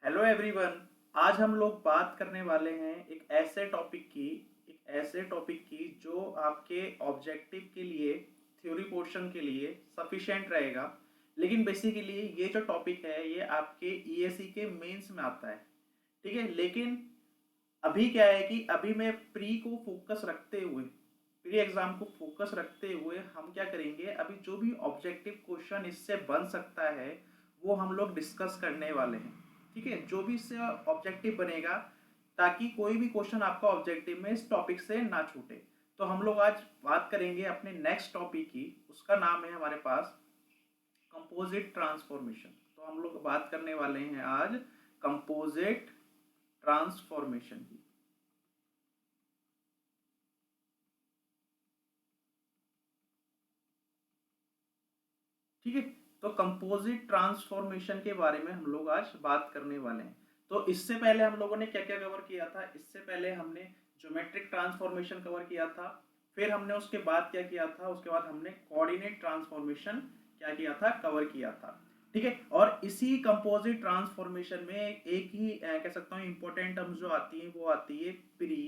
Hello everyone. आज हम लोग बात करने वाले हैं एक ऐसे टॉपिक की जो आपके ऑब्जेक्टिव के लिए, थ्योरी पोर्शन के लिए सफिशिएंट रहेगा। लेकिन बेसिकली ये जो टॉपिक है ये आपके ईएससी के मेंस में आता है। ठीक है, लेकिन अभी क्या है कि अभी मैं प्री एग्जाम को फोकस रखते हुए हम क्या करेंगे, अभी जो भी ऑब्जेक्टिव क्वेश्चन इससे बन सकता है वो हम लोग डिस्कस करने वाले हैं। ठीक है, जो भी इससे ऑब्जेक्टिव बनेगा, ताकि कोई भी क्वेश्चन आपका ऑब्जेक्टिव में इस टॉपिक से ना छूटे। तो हम लोग आज बात करेंगे अपने नेक्स्ट टॉपिक की। उसका नाम है हमारे पास कंपोजिट ट्रांसफॉर्मेशन। तो हम लोग बात करने वाले हैं आज कंपोजिट ट्रांसफॉर्मेशन की। ठीक है, तो कंपोजिट ट्रांसफॉर्मेशन के बारे में हम लोग आज बात करने वाले हैं। तो इससे पहले हम लोगों ने क्या क्या कवर किया था? इससे पहले हमने ज्योमेट्रिक ट्रांसफॉर्मेशन कवर किया था। फिर हमने उसके बाद क्या किया था? उसके बाद हमने कोऑर्डिनेट ट्रांसफॉर्मेशन क्या किया था, कवर किया था। ठीक है, और इसी कंपोजिट ट्रांसफॉर्मेशन में एक ही कह सकता हूँ इंपॉर्टेंट टर्म्स जो आती है वो आती है प्री,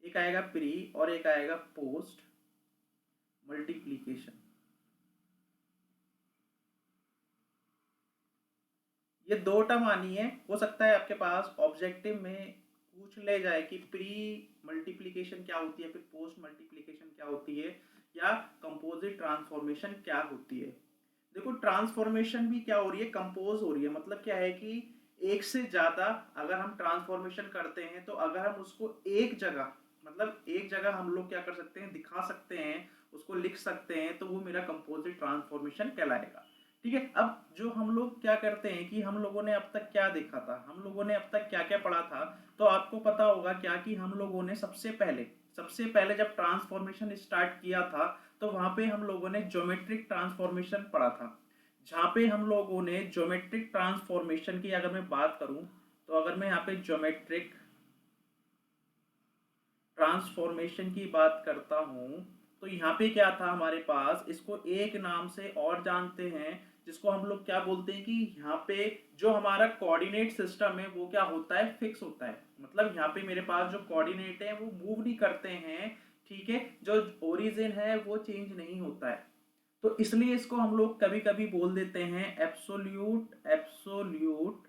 एक आएगा प्री और एक आएगा पोस्ट मल्टीप्लीकेशन। ये दो टर्म आनी है। हो सकता है आपके पास ऑब्जेक्टिव में पूछ ले जाए कि प्री मल्टीप्लिकेशन क्या होती है, फिर पोस्ट मल्टीप्लिकेशन क्या होती है, या कंपोजिट ट्रांसफॉर्मेशन क्या होती है। देखो, ट्रांसफॉर्मेशन भी क्या हो रही है, कंपोज हो रही है। मतलब क्या है कि एक से ज्यादा अगर हम ट्रांसफॉर्मेशन करते हैं तो अगर हम उसको एक जगह, मतलब एक जगह हम लोग क्या कर सकते हैं, दिखा सकते हैं, उसको लिख सकते हैं, तो वो मेरा कंपोजिट ट्रांसफॉर्मेशन कहलाएगा। ठीक है, अब जो हम लोग क्या करते हैं कि हम लोगों ने अब तक क्या देखा था, हम लोगों ने अब तक क्या क्या पढ़ा था। तो आपको पता होगा क्या कि हम लोगों ने सबसे पहले जब ट्रांसफॉर्मेशन स्टार्ट किया था तो वहां पे हम लोगों ने ज्योमेट्रिक ट्रांसफॉर्मेशन पढ़ा था। जहां पे हम लोगों ने ज्योमेट्रिक ट्रांसफॉर्मेशन की अगर मैं बात करूं, तो अगर मैं यहाँ पे ज्योमेट्रिक ट्रांसफॉर्मेशन की बात करता हूं, तो यहाँ पे क्या था हमारे पास, इसको एक नाम से और जानते हैं, जिसको हम लोग क्या बोलते हैं कि यहाँ पे जो हमारा कोऑर्डिनेट सिस्टम है वो क्या होता है, फिक्स होता है। मतलब यहाँ पे मेरे पास जो कोऑर्डिनेट है वो मूव नहीं करते हैं। ठीक है, जो ओरिजिन है वो चेंज नहीं होता है। तो इसलिए इसको हम लोग कभी कभी बोल देते हैं absolute absolute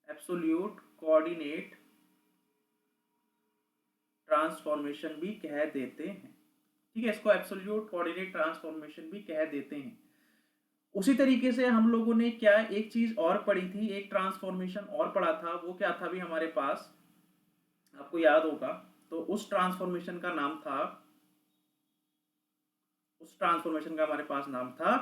absolute coordinate transformation भी कह देते हैं। ठीक है, इसको एब्सोल्यूट कोऑर्डिनेट ट्रांसफॉर्मेशन भी कह देते हैं। उसी तरीके से हम लोगों ने क्या एक चीज और पढ़ी थी, एक ट्रांसफॉर्मेशन और पढ़ा था, वो क्या था भी हमारे पास, आपको याद होगा। तो उस ट्रांसफॉर्मेशन का हमारे पास नाम था,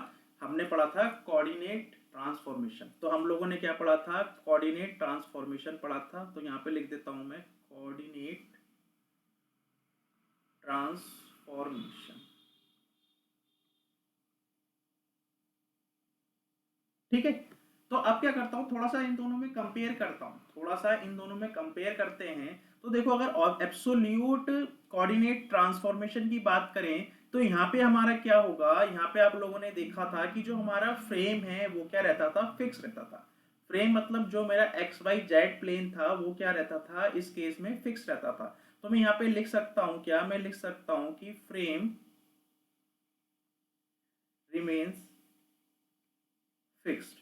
हमने पढ़ा था कोऑर्डिनेट ट्रांसफॉर्मेशन। तो हम लोगों ने क्या पढ़ा था, कोऑर्डिनेट ट्रांसफॉर्मेशन पढ़ा था। तो यहाँ पे लिख देता हूं मैं कोऑर्डिनेट ट्रांसफॉर्मेशन। ठीक है, तो अब क्या करता हूँ, थोड़ा सा इन दोनों में कंपेयर करता हूँ, थोड़ा सा इन दोनों में कंपेयर करते हैं। तो देखो, अगर एब्सोल्यूट कोऑर्डिनेट ट्रांसफॉर्मेशन की बात करें तो यहाँ पे हमारा क्या होगा, यहाँ पे आप लोगों ने देखा था कि जो हमारा फ्रेम है वो क्या रहता था, फिक्स रहता था। फ्रेम मतलब जो मेरा एक्स वाई जेड प्लेन था वो क्या रहता था, इस केस में फिक्स रहता था। तो मैं यहाँ पे लिख सकता हूँ क्या, मैं लिख सकता हूँ कि फ्रेम रिमेन्स फिक्स्ड।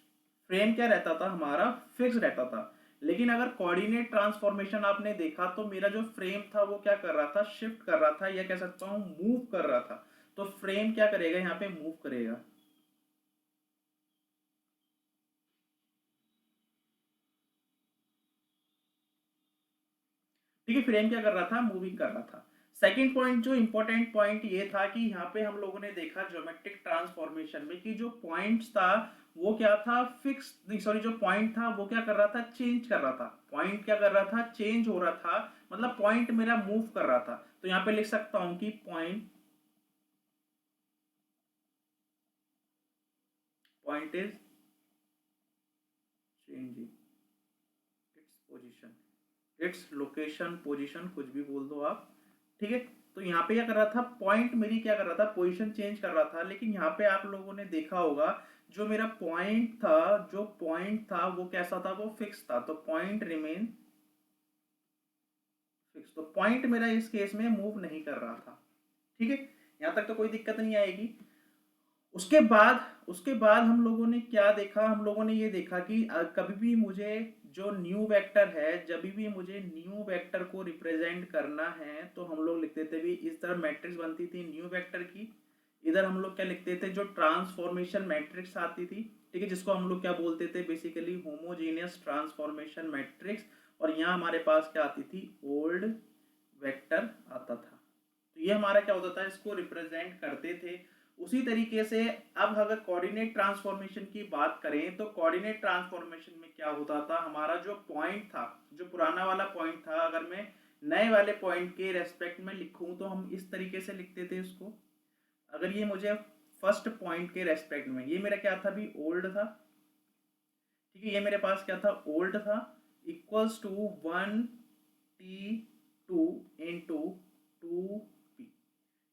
फ्रेम क्या रहता था हमारा, फिक्स रहता था। लेकिन अगर कोऑर्डिनेट ट्रांसफॉर्मेशन आपने देखा तो मेरा जो फ्रेम था वो क्या कर रहा था, शिफ्ट कर रहा था, या कह सकता हूं मूव कर रहा था। तो फ्रेम क्या करेगा, यहाँ पे मूव करेगा। ठीक है, फ्रेम क्या कर रहा था, मूविंग कर रहा था। सेकंड पॉइंट, जो इंपॉर्टेंट पॉइंट ये था कि यहाँ पे हम लोगों ने देखा ज्योमेट्रिक ट्रांसफॉर्मेशन में कि जो पॉइंट्स था वो क्या था, फिक्स नहीं, सॉरी, जो पॉइंट था वो क्या कर रहा था, चेंज कर रहा था। पॉइंट क्या कर रहा था, चेंज हो रहा था। मतलब पॉइंट मेरा मूव कर रहा था। तो यहाँ पे लिख सकता हूं कि point is changing its position, its location, position, कुछ भी बोल दो आप। ठीक है, तो यहाँ पे क्या कर रहा था, पॉइंट मेरी क्या कर रहा था, पोजीशन चेंज कर रहा था। लेकिन यहाँ पे आप लोगों ने देखा होगा जो मेरा पॉइंट था, जो पॉइंट था वो कैसा था, वो फिक्स था, तो पॉइंट रिमेन फिक्स। तो पॉइंट मेरा इस केस में मूव नहीं कर रहा था। ठीक है, यहाँ तक तो कोई दिक्कत नहीं आएगी। उसके बाद हम लोगों ने क्या देखा, हम लोगों ने ये देखा कि कभी भी मुझे जो न्यू वेक्टर है, जब भी मुझे न्यू वेक्टर को रिप्रेजेंट करना है तो हम लोग लिखते थे भी इस तरह मैट्रिक्स बनती थी न्यू वेक्टर की। इधर हम लोग क्या लिखते थे, जो ट्रांसफॉर्मेशन मैट्रिक्स आती थी, ठीक है, जिसको हम लोग क्या बोलते थे, बेसिकली होमोजेनियस ट्रांसफॉर्मेशन मैट्रिक्स। और यहाँ हमारे पास क्या आती थी, ओल्ड वेक्टर आता था। तो ये हमारा क्या होता था, इसको रिप्रेजेंट करते थे। उसी तरीके से अब अगर कोऑर्डिनेट ट्रांसफॉर्मेशन की बात करें तो कोऑर्डिनेट ट्रांसफॉर्मेशन में क्या होता था, हमारा जो पॉइंट था, जो पुराना वाला पॉइंट था, अगर मैं नए वाले पॉइंट के रेस्पेक्ट में लिखूं तो हम इस तरीके से लिखते थे इसको। अगर ये मुझे फर्स्ट पॉइंट के रेस्पेक्ट में, ये मेरा क्या था भी, ओल्ड था, ठीक है, ये मेरे पास क्या था, ओल्ड था, equals to 1t2 into 2p।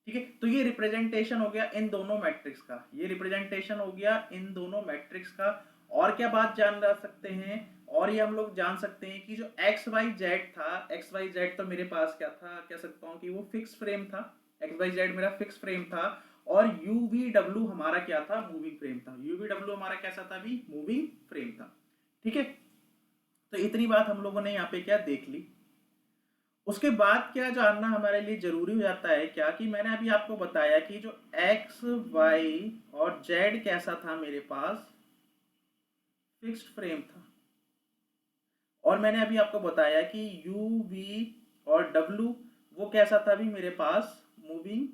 ठीक है, तो ये रिप्रेजेंटेशन हो गया इन दोनों मैट्रिक्स का, ये रिप्रेजेंटेशन हो गया इन दोनों मैट्रिक्स का। और क्या बात जान जा सकते हैं, और ये हम लोग जान सकते हैं कि जो एक्स वाई जेड था, एक्स वाई जेड तो मेरे पास क्या था, कह सकता हूँ कि वो फिक्स फ्रेम था, एक्स वाई जेड मेरा फिक्स फ्रेम था। और यू वी डब्ल्यू हमारा क्या था, मूविंग फ्रेम था। यू वी डब्ल्यू हमारा कैसा था भी, मूविंग फ्रेम था। ठीक है, तो इतनी बात हम लोगों ने यहाँ पे क्या देख ली। उसके बाद क्या जानना हमारे लिए जरूरी हो जाता है क्या, कि मैंने अभी आपको बताया कि जो एक्स वाई और जेड कैसा था मेरे पास, फिक्स्ड फ्रेम था। और मैंने अभी आपको बताया कि यू वी और डब्ल्यू वो कैसा था भी मेरे पास, मूविंग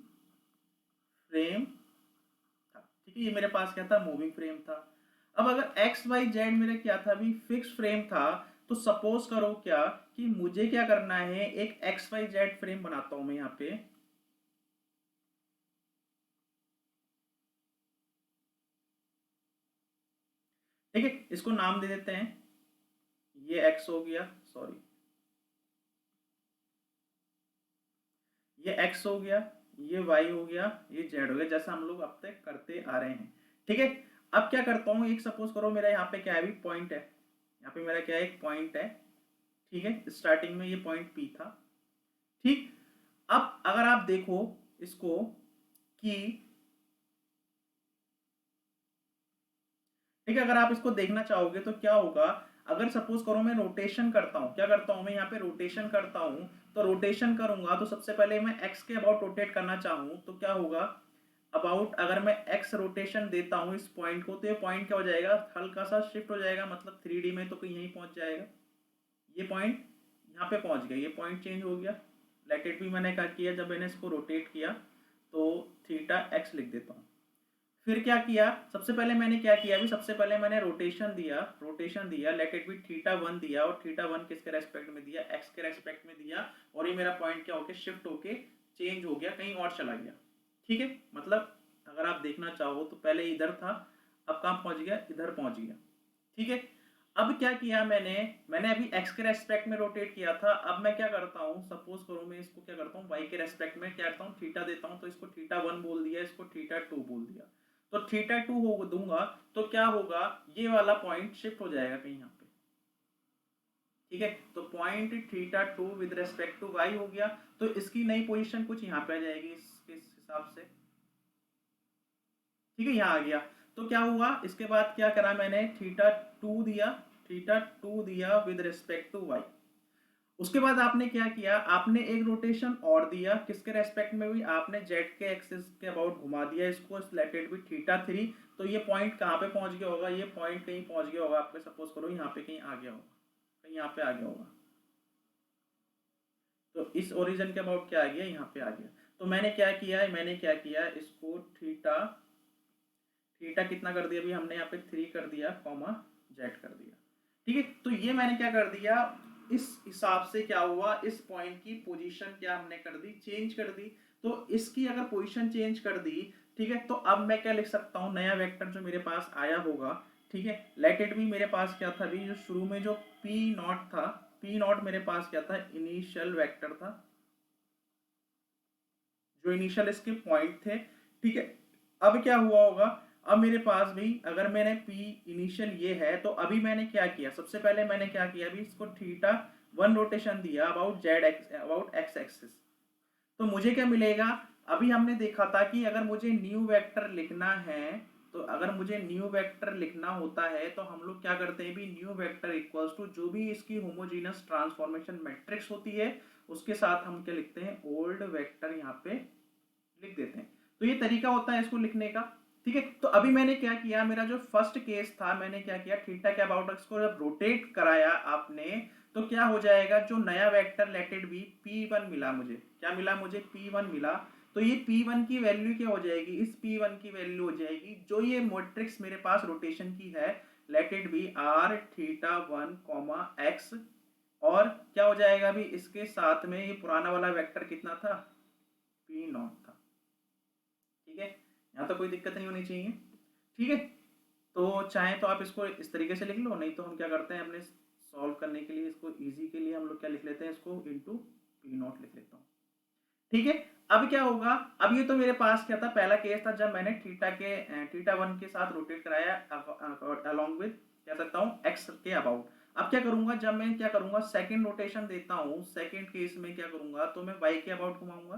फ्रेम था। ठीक है, ये मेरे पास क्या था, मूविंग फ्रेम था। अब अगर एक्स वाई जेड मेरा क्या था भी, फिक्स फ्रेम था, तो सपोज करो क्या कि मुझे क्या करना है, एक एक्स वाई जेड फ्रेम बनाता हूं मैं यहाँ पे। ठीक है, इसको नाम दे देते हैं, ये एक्स हो गया, सॉरी, ये एक्स हो गया, ये वाई हो गया, ये जेड हो गया, जैसा हम लोग अब तक करते आ रहे हैं। ठीक है, अब क्या करता हूँ, एक सपोज करो मेरा यहाँ पे क्या है भी, पॉइंट है, यहाँ पे मेरा क्या है, एक पॉइंट है। ठीक है, स्टार्टिंग में ये पॉइंट पी था। ठीक, अब अगर आप देखो इसको कि, ठीक है, अगर आप इसको देखना चाहोगे तो क्या होगा, अगर सपोज करो मैं रोटेशन करता हूँ, क्या करता हूँ मैं यहाँ पे रोटेशन करता हूँ, तो रोटेशन करूंगा तो सबसे पहले मैं एक्स के अबाउट रोटेट करना चाहूँ तो क्या होगा, अबाउट अगर मैं एक्स रोटेशन देता हूँ इस पॉइंट को, तो ये पॉइंट क्या हो जाएगा, हल्का सा शिफ्ट हो जाएगा, मतलब 3D में तो कहीं यहीं पहुंच जाएगा। ये पॉइंट यहाँ पे पहुंच गया, ये पॉइंट चेंज हो गया। लेट इट भी मैंने क्या किया, जब मैंने इसको रोटेट किया तो थीटा एक्स लिख देता हूँ। फिर क्या किया, सबसे पहले मैंने क्या किया अभी, सबसे पहले मैंने रोटेशन दिया, late it B theta one दिया, और थीटा वन किसके रेस्पेक्ट में दिया, एक्स के रेस्पेक्ट में दिया। और ये मेरा पॉइंट क्या होके शिफ्ट होके चेंज हो गया, कहीं और चला गया। ठीक है, मतलब अगर आप देखना चाहो तो पहले इधर था, अब कहाँ पहुंच गया, इधर पहुंच गया। ठीक है, अब क्या किया मैंने अभी x के रेस्पेक्ट में रोटेट किया था, अब मैं क्या करता हूँ, सपोज करो मैं इसको क्या करता हूँ, y के रेस्पेक्ट में क्या करता हूँ, थीटा देता हूँ, तो इसको थीटा वन बोल दिया, इसको थीटा टू बोल दिया। तो थीटा टू हो दूंगा तो क्या होगा, ये वाला पॉइंट शिफ्ट हो जाएगा कहीं यहाँ पे। ठीक है, तो point theta two with respect to y हो गया, तो इसकी नई पोजीशन कुछ यहाँ पे आ जाएगी इस हिसाब से। ठीक है, यहाँ आ गया। तो क्या हुआ, इसके बाद क्या करा मैंने, थीटा टू दिया विद रिस्पेक्ट टू वाई। उसके बाद आपने क्या किया, आपने एक रोटेशन और दिया, किसके रेस्पेक्ट में भी, आपने जेड के एक्सिस के अबाउट घुमा दिया इसको, लेटेड भी थीटा थ्री। तो ये पॉइंट कहाँ पे पहुंच गया होगा, ये पॉइंट कहीं पहुंच गया होगा आपके, सपोज करो यहाँ पे कहीं आ गया होगा, कहीं यहाँ पे आ गया होगा। तो इस ओरिजिन के अबाउट क्या आ गया, यहाँ पे आ गया। तो मैंने क्या किया इसको थीटा, थीटा कितना कर दिया अभी हमने यहाँ पे 3 कर दिया, कॉमा जेड कर दिया। ठीक है, तो ये मैंने क्या कर दिया, इस हिसाब से क्या हुआ, इस पॉइंट की पोजीशन क्या हमने कर दी, चेंज कर दी। तो इसकी अगर पोजीशन चेंज कर दी, ठीक है, तो अब मैं क्या लिख सकता हूँ, नया वेक्टर जो मेरे पास आया होगा, ठीक है, लेट इट भी मेरे पास क्या था अभी, जो शुरू में जो पी नॉट था, पी नॉट मेरे पास क्या था, इनिशियल वेक्टर था, जो इनिशियल इसके पॉइंट थे। ठीक है, अब क्या हुआ होगा, अब मेरे पास भी अगर मैंने P इनिशियल ये है, तो अभी मैंने क्या किया, सबसे पहले मैंने क्या किया, अभी इसको थीटा 1 रोटेशन दिया about Z x, about x axis. तो मुझे क्या मिलेगा, अभी हमने देखा था कि अगर मुझे न्यू वेक्टर लिखना है, तो अगर मुझे न्यू वेक्टर लिखना होता है तो हम लोग क्या करते हैं भी, न्यू वेक्टर इक्वल्स टू जो भी इसकी होमोजीनस ट्रांसफॉर्मेशन मैट्रिक्स होती है उसके साथ हम क्या लिखते हैं, ओल्ड वेक्टर यहाँ पे लिख देते हैं। तो ये तरीका होता है इसको लिखने का। ठीक है, तो अभी मैंने क्या किया, मेरा जो फर्स्ट केस था, मैंने क्या किया, थीटा के अबाउट एक्स को जब रोटेट कराया आपने, तो क्या हो जाएगा, जो नया vector late it B P1 मिला मुझे, क्या मिला मुझे, P1 मिला। तो ये P1 की वैल्यू क्या हो जाएगी, इस P1 की वैल्यू हो जाएगी जो ये मैट्रिक्स मेरे पास रोटेशन की है, late it B R theta 1 comma x. और क्या हो जाएगा अभी इसके साथ में, ये पुराना वाला वेक्टर कितना था, P0 था। ठीक है, यहाँ तो कोई दिक्कत नहीं होनी चाहिए। ठीक है, तो चाहे तो आप इसको इस तरीके से लिख लो, नहीं तो हम क्या करते हैं, अपने सॉल्व करने के लिए, इसको इजी के लिए हम लोग क्या लिख लेते हैं, इसको इंटू P0 लिख लेता हूँ। ठीक है, अब क्या होगा, अब ये तो मेरे पास क्या था, पहला केस था जब मैंने थीटा 1 के साथ रोटेट कराया अलोंग विद, कह सकता हूँ, एक्स के अबाउट। अब क्या करूंगा, जब मैं क्या करूंगा, सेकंड रोटेशन देता हूँ, सेकंड केस में क्या करूंगा, तो मैं वाई के अबाउट घुमाऊंगा।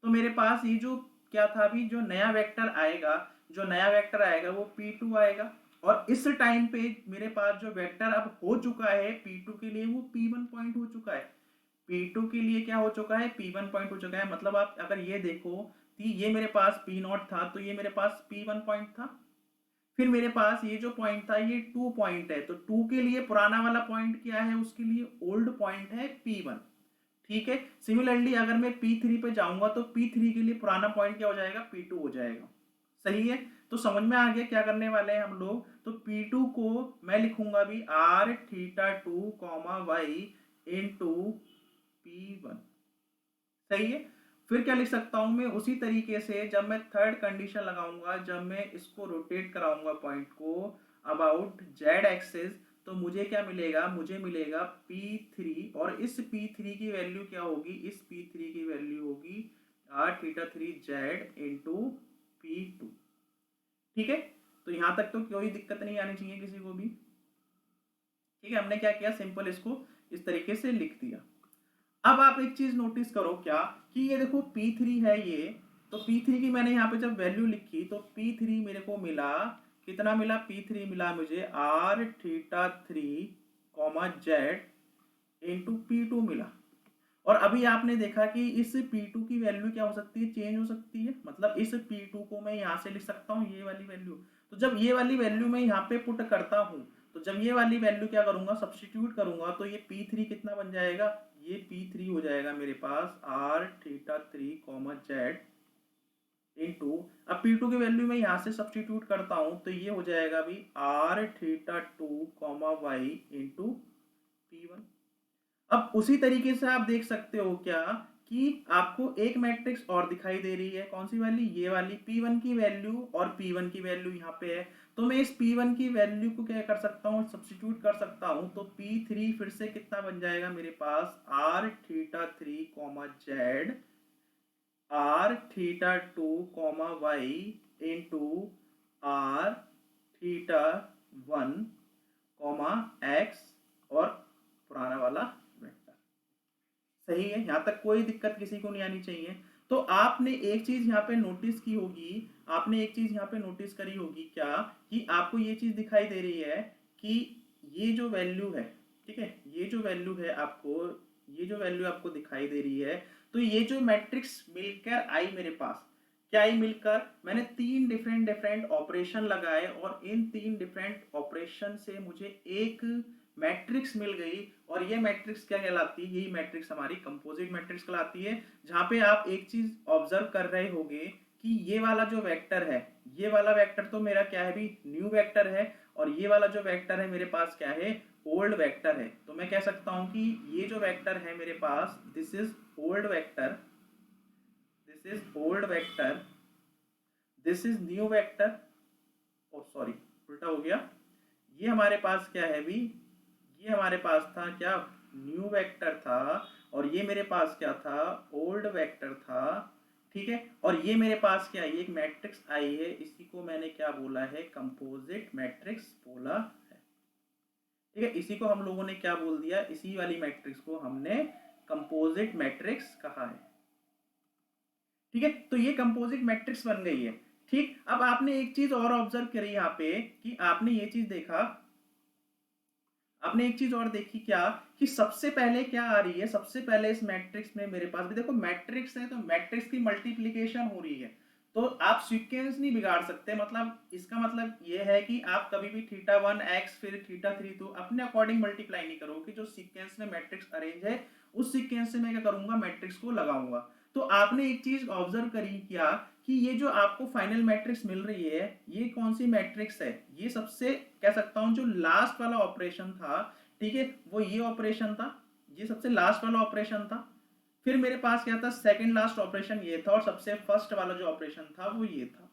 तो मेरे पास ये जो क्या था, अभी जो नया वेक्टर आएगा, जो नया वेक्टर आएगा वो P2 आएगा। और इस टाइम पे मेरे पास जो वेक्टर अब हो चुका है P2 के लिए, वो P1 पॉइंट हो चुका है। P2 के लिए क्या हो चुका है, P1 पॉइंट हो चुका है। मतलब आप अगर ये देखो कि ये मेरे पास P0 था, तो ये मेरे पास P1 पॉइंट था। फिर मेरे पास ये जो पॉइंट था ये 2 पॉइंट है, तो 2 के लिए पुराना वाला पॉइंट क्या है, उसके लिए ओल्ड पॉइंट है P1। ठीक है, सिमिलरली अगर मैं P3 पे जाऊंगा तो P3 के लिए पुराना पॉइंट क्या हो जाएगा, P2 हो जाएगा। सही है, तो समझ में आ गया क्या करने वाले हैं हम लोग। तो P2 को मैं लिखूंगा भी R theta 2 comma y into P1। सही है, फिर क्या लिख सकता हूं मैं, उसी तरीके से जब मैं थर्ड कंडीशन लगाऊंगा, जब मैं इसको रोटेट कराऊंगा पॉइंट को अबाउट जेड एक्सिस, तो मुझे क्या मिलेगा, मुझे मिलेगा P3। और इस P3 की वैल्यू क्या होगी, इस P3 की वैल्यू होगी R theta 3 Z into P2। ठीक है, तो यहां तक तो कोई दिक्कत नहीं आनी चाहिए किसी को भी। ठीक है, हमने क्या किया, सिंपल इसको इस तरीके से लिख दिया। अब आप एक चीज नोटिस करो क्या, कि ये देखो P3 है ये, तो P3 की मैंने यहाँ पे जब वैल्यू लिखी, तो P3 मेरे को मिला, कितना मिला, P3 मिला मुझे R theta 3 comma Z into P2 मिला। और अभी आपने देखा कि इस P2 की वैल्यू क्या हो सकती है, चेंज हो सकती है। मतलब इस P2 को मैं यहाँ से लिख सकता हूँ ये वाली वैल्यू। तो जब ये वाली वैल्यू मैं यहाँ पे पुट करता हूँ, तो जब ये वाली वैल्यू क्या करूंगा, सब्स्टिट्यूट करूंगा, तो ये P3 कितना बन जाएगा, ये P3 हो जाएगा मेरे पास R theta 3 comma Z into, अब P2 की वैल्यू मैं यहाँ से सब्स्टिट्यूट करता हूँ, तो ये हो जाएगा भी R theta 2 comma y into P1। अब उसी तरीके से आप देख सकते हो क्या, कि आपको एक मैट्रिक्स और दिखाई दे रही है, कौन सी वाली, ये वाली, P1 की वैल्यू और P1 की वैल्यू यहाँ पे है। तो मैं इस P1 की वैल्यू को क्या कर सकता हूँ, सब्स्टिट्यूट कर सकता हूँ। तो P3 फिर से कितना बन जाएगा मेरे पास, R theta 3 comma z R theta 2 comma y into R theta 1 comma x और पुराना वाला वेक्टर। सही है, यहां तक कोई दिक्कत किसी को नहीं आनी चाहिए। तो आपने एक चीज यहाँ पे नोटिस की होगी, आपने एक चीज यहाँ पे नोटिस करी होगी क्या, कि आपको ये चीज दिखाई दे रही है कि ये जो वैल्यू है, ठीक है, ये जो वैल्यू है आपको, ये जो वैल्यू आपको दिखाई दे रही है, तो ये जो मैट्रिक्स मिलकर आई मेरे पास, क्या आई मिलकर, मैंने तीन डिफरेंट डिफरेंट ऑपरेशन लगाए और इन तीन डिफरेंट ऑपरेशन से मुझे एक मैट्रिक्स मिल गई। और ये मैट्रिक्स क्या कहलाती है, यही मैट्रिक्स हमारी कंपोजिट मैट्रिक्स कहलाती है। जहां पे आप एक चीज ऑब्जर्व कर रहे होंगे कि ये वाला जो वेक्टर है, ये वाला वेक्टर तो मेरा क्या है भी, न्यू वेक्टर है। और ये वाला जो वेक्टर है मेरे पास क्या है, ओल्ड वेक्टर है। तो मैं कह सकता हूं कि ये जो वेक्टर है मेरे पास, this is old vector, this is old vector, this is new vector. Oh sorry, उल्टा हो गया। ये हमारे पास क्या है भी, ये हमारे पास था क्या, न्यू वेक्टर था। और ये मेरे पास क्या था, ओल्ड वेक्टर था। ठीक है। और ये मेरे पास क्या है, एक मैट्रिक्स आई है, इसी को मैंने क्या बोला है, कंपोजिट मैट्रिक्स बोला है। ठीक है, इसी को हम लोगों ने क्या बोल दिया, इसी वाली मैट्रिक्स को हमने कंपोजिट मैट्रिक्स कहा है। ठीक है, तो ये कंपोजिट मैट्रिक्स बन गई है। ठीक, अब आपने एक चीज और ऑब्जर्व करी यहाँ पे कि आपने ये चीज देखा, आपने एक चीज और देखी क्या, कि सबसे पहले क्या आ रही है, सबसे पहले इस मैट्रिक्स में मेरे पास भी देखो मैट्रिक्स है, तो मैट्रिक्स की मल्टीप्लीकेशन हो रही है, तो आप सीक्वेंस नहीं बिगाड़ सकते। मतलब इसका मतलब ये है कि आप कभी भी थीटा वन एक्स फिर थीटा थ्री तो अपने अकॉर्डिंग मल्टीप्लाई नहीं करोगे, जो सीक्वेंस में मैट्रिक्स अरेंज है उस सीक्वेंस से मैं क्या करूंगा, मैट्रिक्स को लगाऊंगा। तो आपने एक चीज ऑब्जर्व करी क्या, कि ये जो आपको फाइनल मैट्रिक्स मिल रही है, ये कौन सी मैट्रिक्स है, ये सबसे कह सकता हूं जो लास्ट वाला ऑपरेशन था, ठीक है, वो ये ऑपरेशन था, ये सबसे लास्ट वाला ऑपरेशन था। फिर मेरे पास क्या था, सेकंड लास्ट ऑपरेशन ये था, और सबसे फर्स्ट वाला जो ऑपरेशन था वो ये था।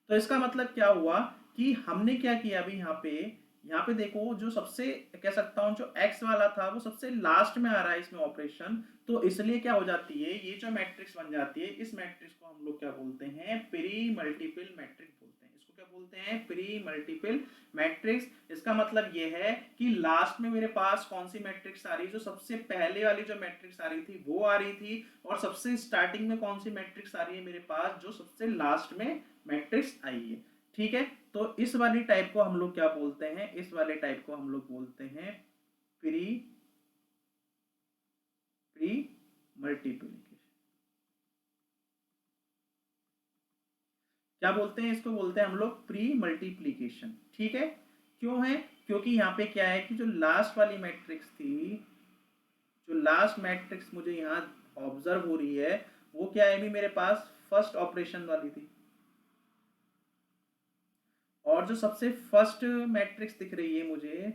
तो इसका मतलब क्या हुआ, कि हमने क्या किया अभी यहाँ पे देखो, जो सबसे कह सकता हूं जो एक्स वाला था वो सबसे लास्ट में आ रहा है इसमें ऑपरेशन, तो इसलिए क्या हो जाती है, ये जो मैट्रिक्स बन जाती है, इस मैट्रिक्स को हम लोग क्या बोलते हैं, प्री मल्टीपल मैट्रिक्स बोलते हैं। इसको क्या बोलते हैं, प्री मल्टीपल मैट्रिक्स। इसका मतलब ये है कि लास्ट में मेरे पास कौन सी मैट्रिक्स आ रही है, जो सबसे पहले वाली जो मैट्रिक्स आ रही थी वो आ रही थी, और सबसे स्टार्टिंग में कौन सी मैट्रिक्स आ रही है मेरे पास, जो सबसे लास्ट में मैट्रिक्स आई है। ठीक है, तो इस वाली टाइप को हम लोग क्या बोलते हैं, इस वाले टाइप को हम लोग बोलते हैं प्री प्री मल्टीप्लिकेशन। क्या बोलते हैं इसको, बोलते हैं हम लोग प्री मल्टीप्लिकेशन। ठीक है, क्यों है, क्योंकि यहाँ पे क्या है कि जो लास्ट वाली मैट्रिक्स थी, जो लास्ट मैट्रिक्स मुझे यहाँ ऑब्जर्व हो रही है, वो क्या है, अभी मेरे पास फर्स्ट ऑपरेशन वाली थी, और जो सबसे फर्स्ट मैट्रिक्स दिख रही है मुझे,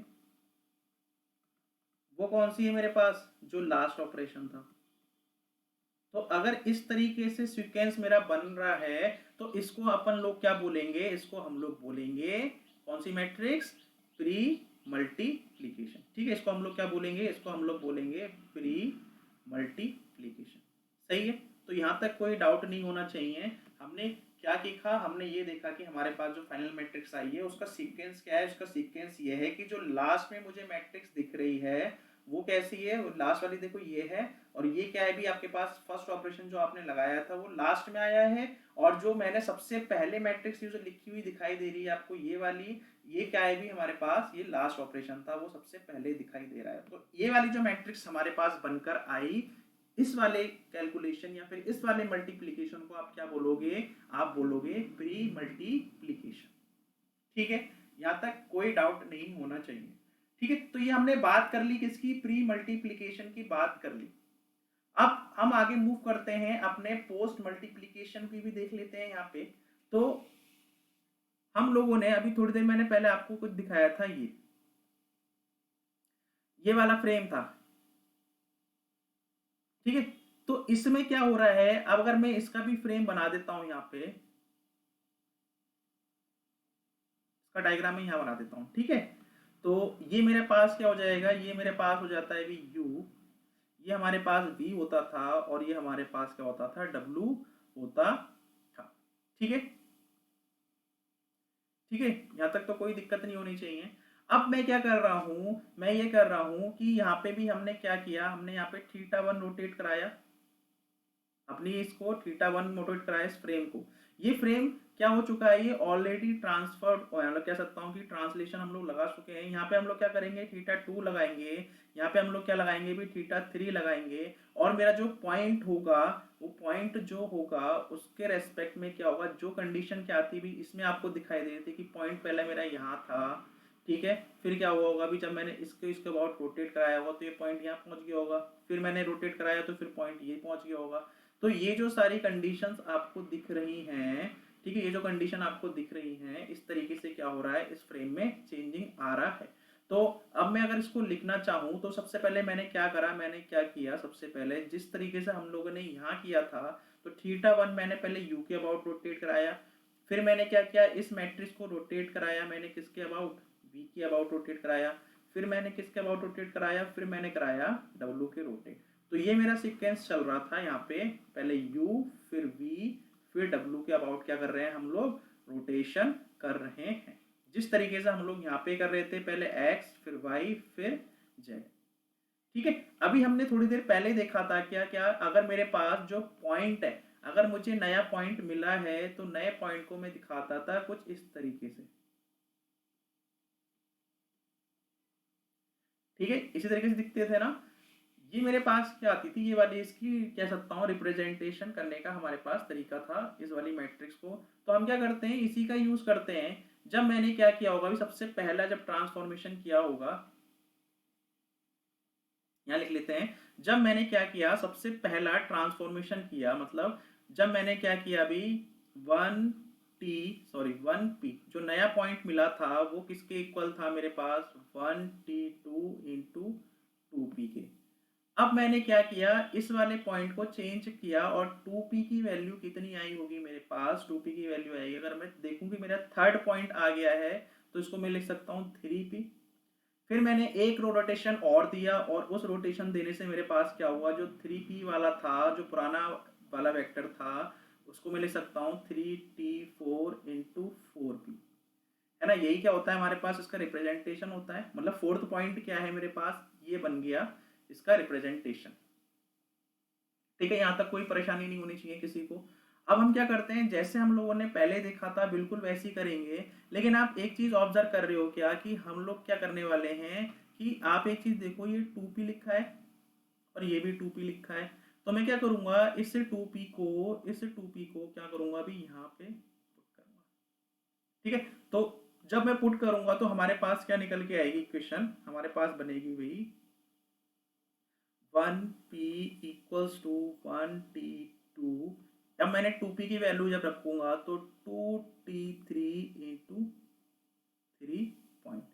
वो कौन सी है मेरे पास, जो लास्ट ऑपरेशन था। तो अगर इस तरीके से सीक्वेंस मेरा बन रहा है, तो इसको अपन लोग क्या बोलेंगे, इसको हम लोग बोलेंगे कौन सी मैट्रिक्स, प्री मल्टीप्लीकेशन। ठीक है, इसको हम लोग क्या बोलेंगे, इसको हम लोग बोलेंगे प्री मल्टीप्लीकेशन। सही है, तो यहाँ तक कोई डाउट नहीं होना चाहिए। हमने क्या देखा, हमने ये देखा कि हमारे पास जो फाइनल मैट्रिक्स आई है उसका सीक्वेंस क्या है, उसका सीक्वेंस ये है कि जो लास्ट में मुझे मैट्रिक्स दिख रही है वो कैसी है, वो लास्ट वाली देखो ये है, और ये क्या है भी आपके पास फर्स्ट ऑपरेशन जो आपने लगाया था वो लास्ट में आया है, और जो मैंने सबसे पहले मैट्रिक्स जो लिखी हुई दिखाई दे रही है आपको ये वाली, ये क्या है भी हमारे पास, ये लास्ट ऑपरेशन था, वो सबसे पहले दिखाई दे रहा है। तो ये वाली जो मैट्रिक्स हमारे पास बनकर आई, इस वाले कैलकुलेशन या फिर इस वाले मल्टीप्लीकेशन को आप क्या बोलोगे, आप बोलोगे प्री मल्टीप्लीकेशन। ठीक है, यहां तक कोई डाउट नहीं होना चाहिए। ठीक है, तो ये हमने बात कर ली किसकी, प्री मल्टीप्लीकेशन की बात कर ली। अब हम आगे मूव करते हैं, अपने पोस्ट मल्टीप्लीकेशन की भी देख लेते हैं यहाँ पे। तो हम लोगों ने अभी थोड़ी देर मैंने पहले आपको कुछ दिखाया था, ये वाला फ्रेम था। ठीक है, तो इसमें क्या हो रहा है, अब अगर मैं इसका भी फ्रेम बना देता हूं यहाँ पे, इसका डायग्राम में यहाँ बना देता हूँ। ठीक है, तो ये मेरे पास क्या हो जाएगा, ये मेरे पास हो जाता है भी u, ये हमारे पास v होता था, और ये हमारे पास क्या होता था, w होता था। ठीक है, ठीक है, यहाँ तक तो कोई दिक्कत नहीं होनी चाहिए। अब मैं क्या कर रहा हूं, मैं ये कर रहा हूं कि यहाँ पे भी हमने क्या किया, हमने यहाँ पे थीटा वन रोटेट कराया, अपनी इसको थीटा वन रोटेट कराया इस फ्रेम को। ये फ्रेम क्या हो चुका है, ये ऑलरेडी ट्रांसफर्ड, मतलब कह सकता हूँ कि ट्रांसलेशन हम लोग लगा चुके हैं। यहाँ पे हम लोग क्या करेंगे, थीटा टू लगाएंगे, यहाँ पे हम लोग क्या लगाएंगे भी, थीटा थ्री लगाएंगे, और मेरा जो पॉइंट होगा, वो पॉइंट जो होगा उसके रेस्पेक्ट में क्या होगा, जो कंडीशन क्या थी भी इसमें आपको दिखाई दे रही थी कि पॉइंट पहले मेरा यहाँ था। ठीक है, फिर क्या हुआ होगा अभी, जब मैंने इसके इसके अबाउट रोटेट कराया होगा तो ये पॉइंट यहाँ पहुंच गया होगा, फिर मैंने रोटेट कराया तो फिर पॉइंट ये पहुंच गया होगा। तो ये जो सारी कंडीशंस आपको दिख रही हैं, ठीक है, ये जो कंडीशन आपको दिख रही हैं, इस तरीके से क्या हो रहा है, इस फ्रेम में चेंजिंग आ रहा है। तो अब मैं अगर इसको लिखना चाहूँ तो सबसे पहले मैंने क्या करा, मैंने क्या किया, सबसे पहले जिस तरीके से हम लोगों ने यहाँ किया था, तो थीटा वन मैंने पहले यू के अबाउट रोटेट कराया, फिर मैंने क्या किया, इस मैट्रिक्स को रोटेट कराया मैंने किसके अबाउट, वी के अबाउट रोटेट कराया, फिर मैंने किसके अबाउट रोटेट कराया, फिर मैंने कराया डब्ल्यू के रोटेट। तो ये मेरा सीक्वेंस चल रहा था यहाँ पे, पहले u फिर v फिर w के अबाउट क्या कर रहे हैं हम लोग, रोटेशन कर रहे हैं, जिस तरीके से हम लोग यहाँ पे कर रहे थे, पहले x फिर y फिर z। ठीक है, अभी हमने थोड़ी देर पहले देखा था क्या क्या, अगर मेरे पास जो पॉइंट है, अगर मुझे नया पॉइंट मिला है तो नए पॉइंट को मैं दिखाता था कुछ इस तरीके से। ठीक है, इसी तरीके से दिखते थे ना। ये मेरे पास क्या आती थी, ये वाली इसकी कह सकता हूँ रिप्रेजेंटेशन करने का हमारे पास तरीका था इस वाली मैट्रिक्स को। तो हम क्या करते हैं, इसी का यूज करते हैं। जब मैंने क्या किया होगा, अभी सबसे पहला जब ट्रांसफॉर्मेशन किया होगा, यहाँ लिख लेते हैं, जब मैंने क्या किया, सबसे पहला ट्रांसफॉर्मेशन किया, मतलब जब मैंने क्या किया अभी, one T sorry one P, जो नया पॉइंट मिला था वो किसके इक्वल था मेरे पास, one T two into two P के। अब मैंने क्या किया, इस वाले पॉइंट को चेंज किया और 2p की वैल्यू कितनी आई होगी मेरे पास, 2p की वैल्यू आएगी, अगर मैं देखूं कि मेरा थर्ड पॉइंट आ गया है तो इसको मैं लिख सकता हूँ 3p। फिर मैंने एक रो रोटेशन और दिया और उस रोटेशन देने से मेरे पास क्या हुआ, जो 3p वाला था, जो पुराना वाला वेक्टर था, उसको मैं लिख सकता हूँ 3t4 इंटू 4p, है ना। यही क्या होता है हमारे पास, इसका रिप्रेजेंटेशन होता है, मतलब फोर्थ पॉइंट क्या है मेरे पास, ये बन गया इसका रिप्रेजेंटेशन। ठीक है, यहाँ तक कोई परेशानी नहीं होनी चाहिए किसी को। अब हम क्या करते हैं, जैसे हम लोगों ने पहले देखा था बिल्कुल वैसे ही करेंगे, लेकिन आप एक चीज ऑब्जर्व कर रहे हो क्या, कि हम लोग क्या करने वाले हैं, कि आप एक चीज देखो, ये 2p लिखा है और ये भी 2p लिखा है, तो मैं क्या करूंगा, इस 2p को क्या करूंगा अभी यहाँ पे पुट करूंगा। ठीक है, तो जब मैं पुट करूंगा तो हमारे पास क्या निकल के आएगी इक्वेशन, हमारे पास बनेगी वही 1p इक्वल्स टू 1t2। अब मैंने 2p की वैल्यू जब रखूंगा तो 2t3 इंटू 3 पॉइंट।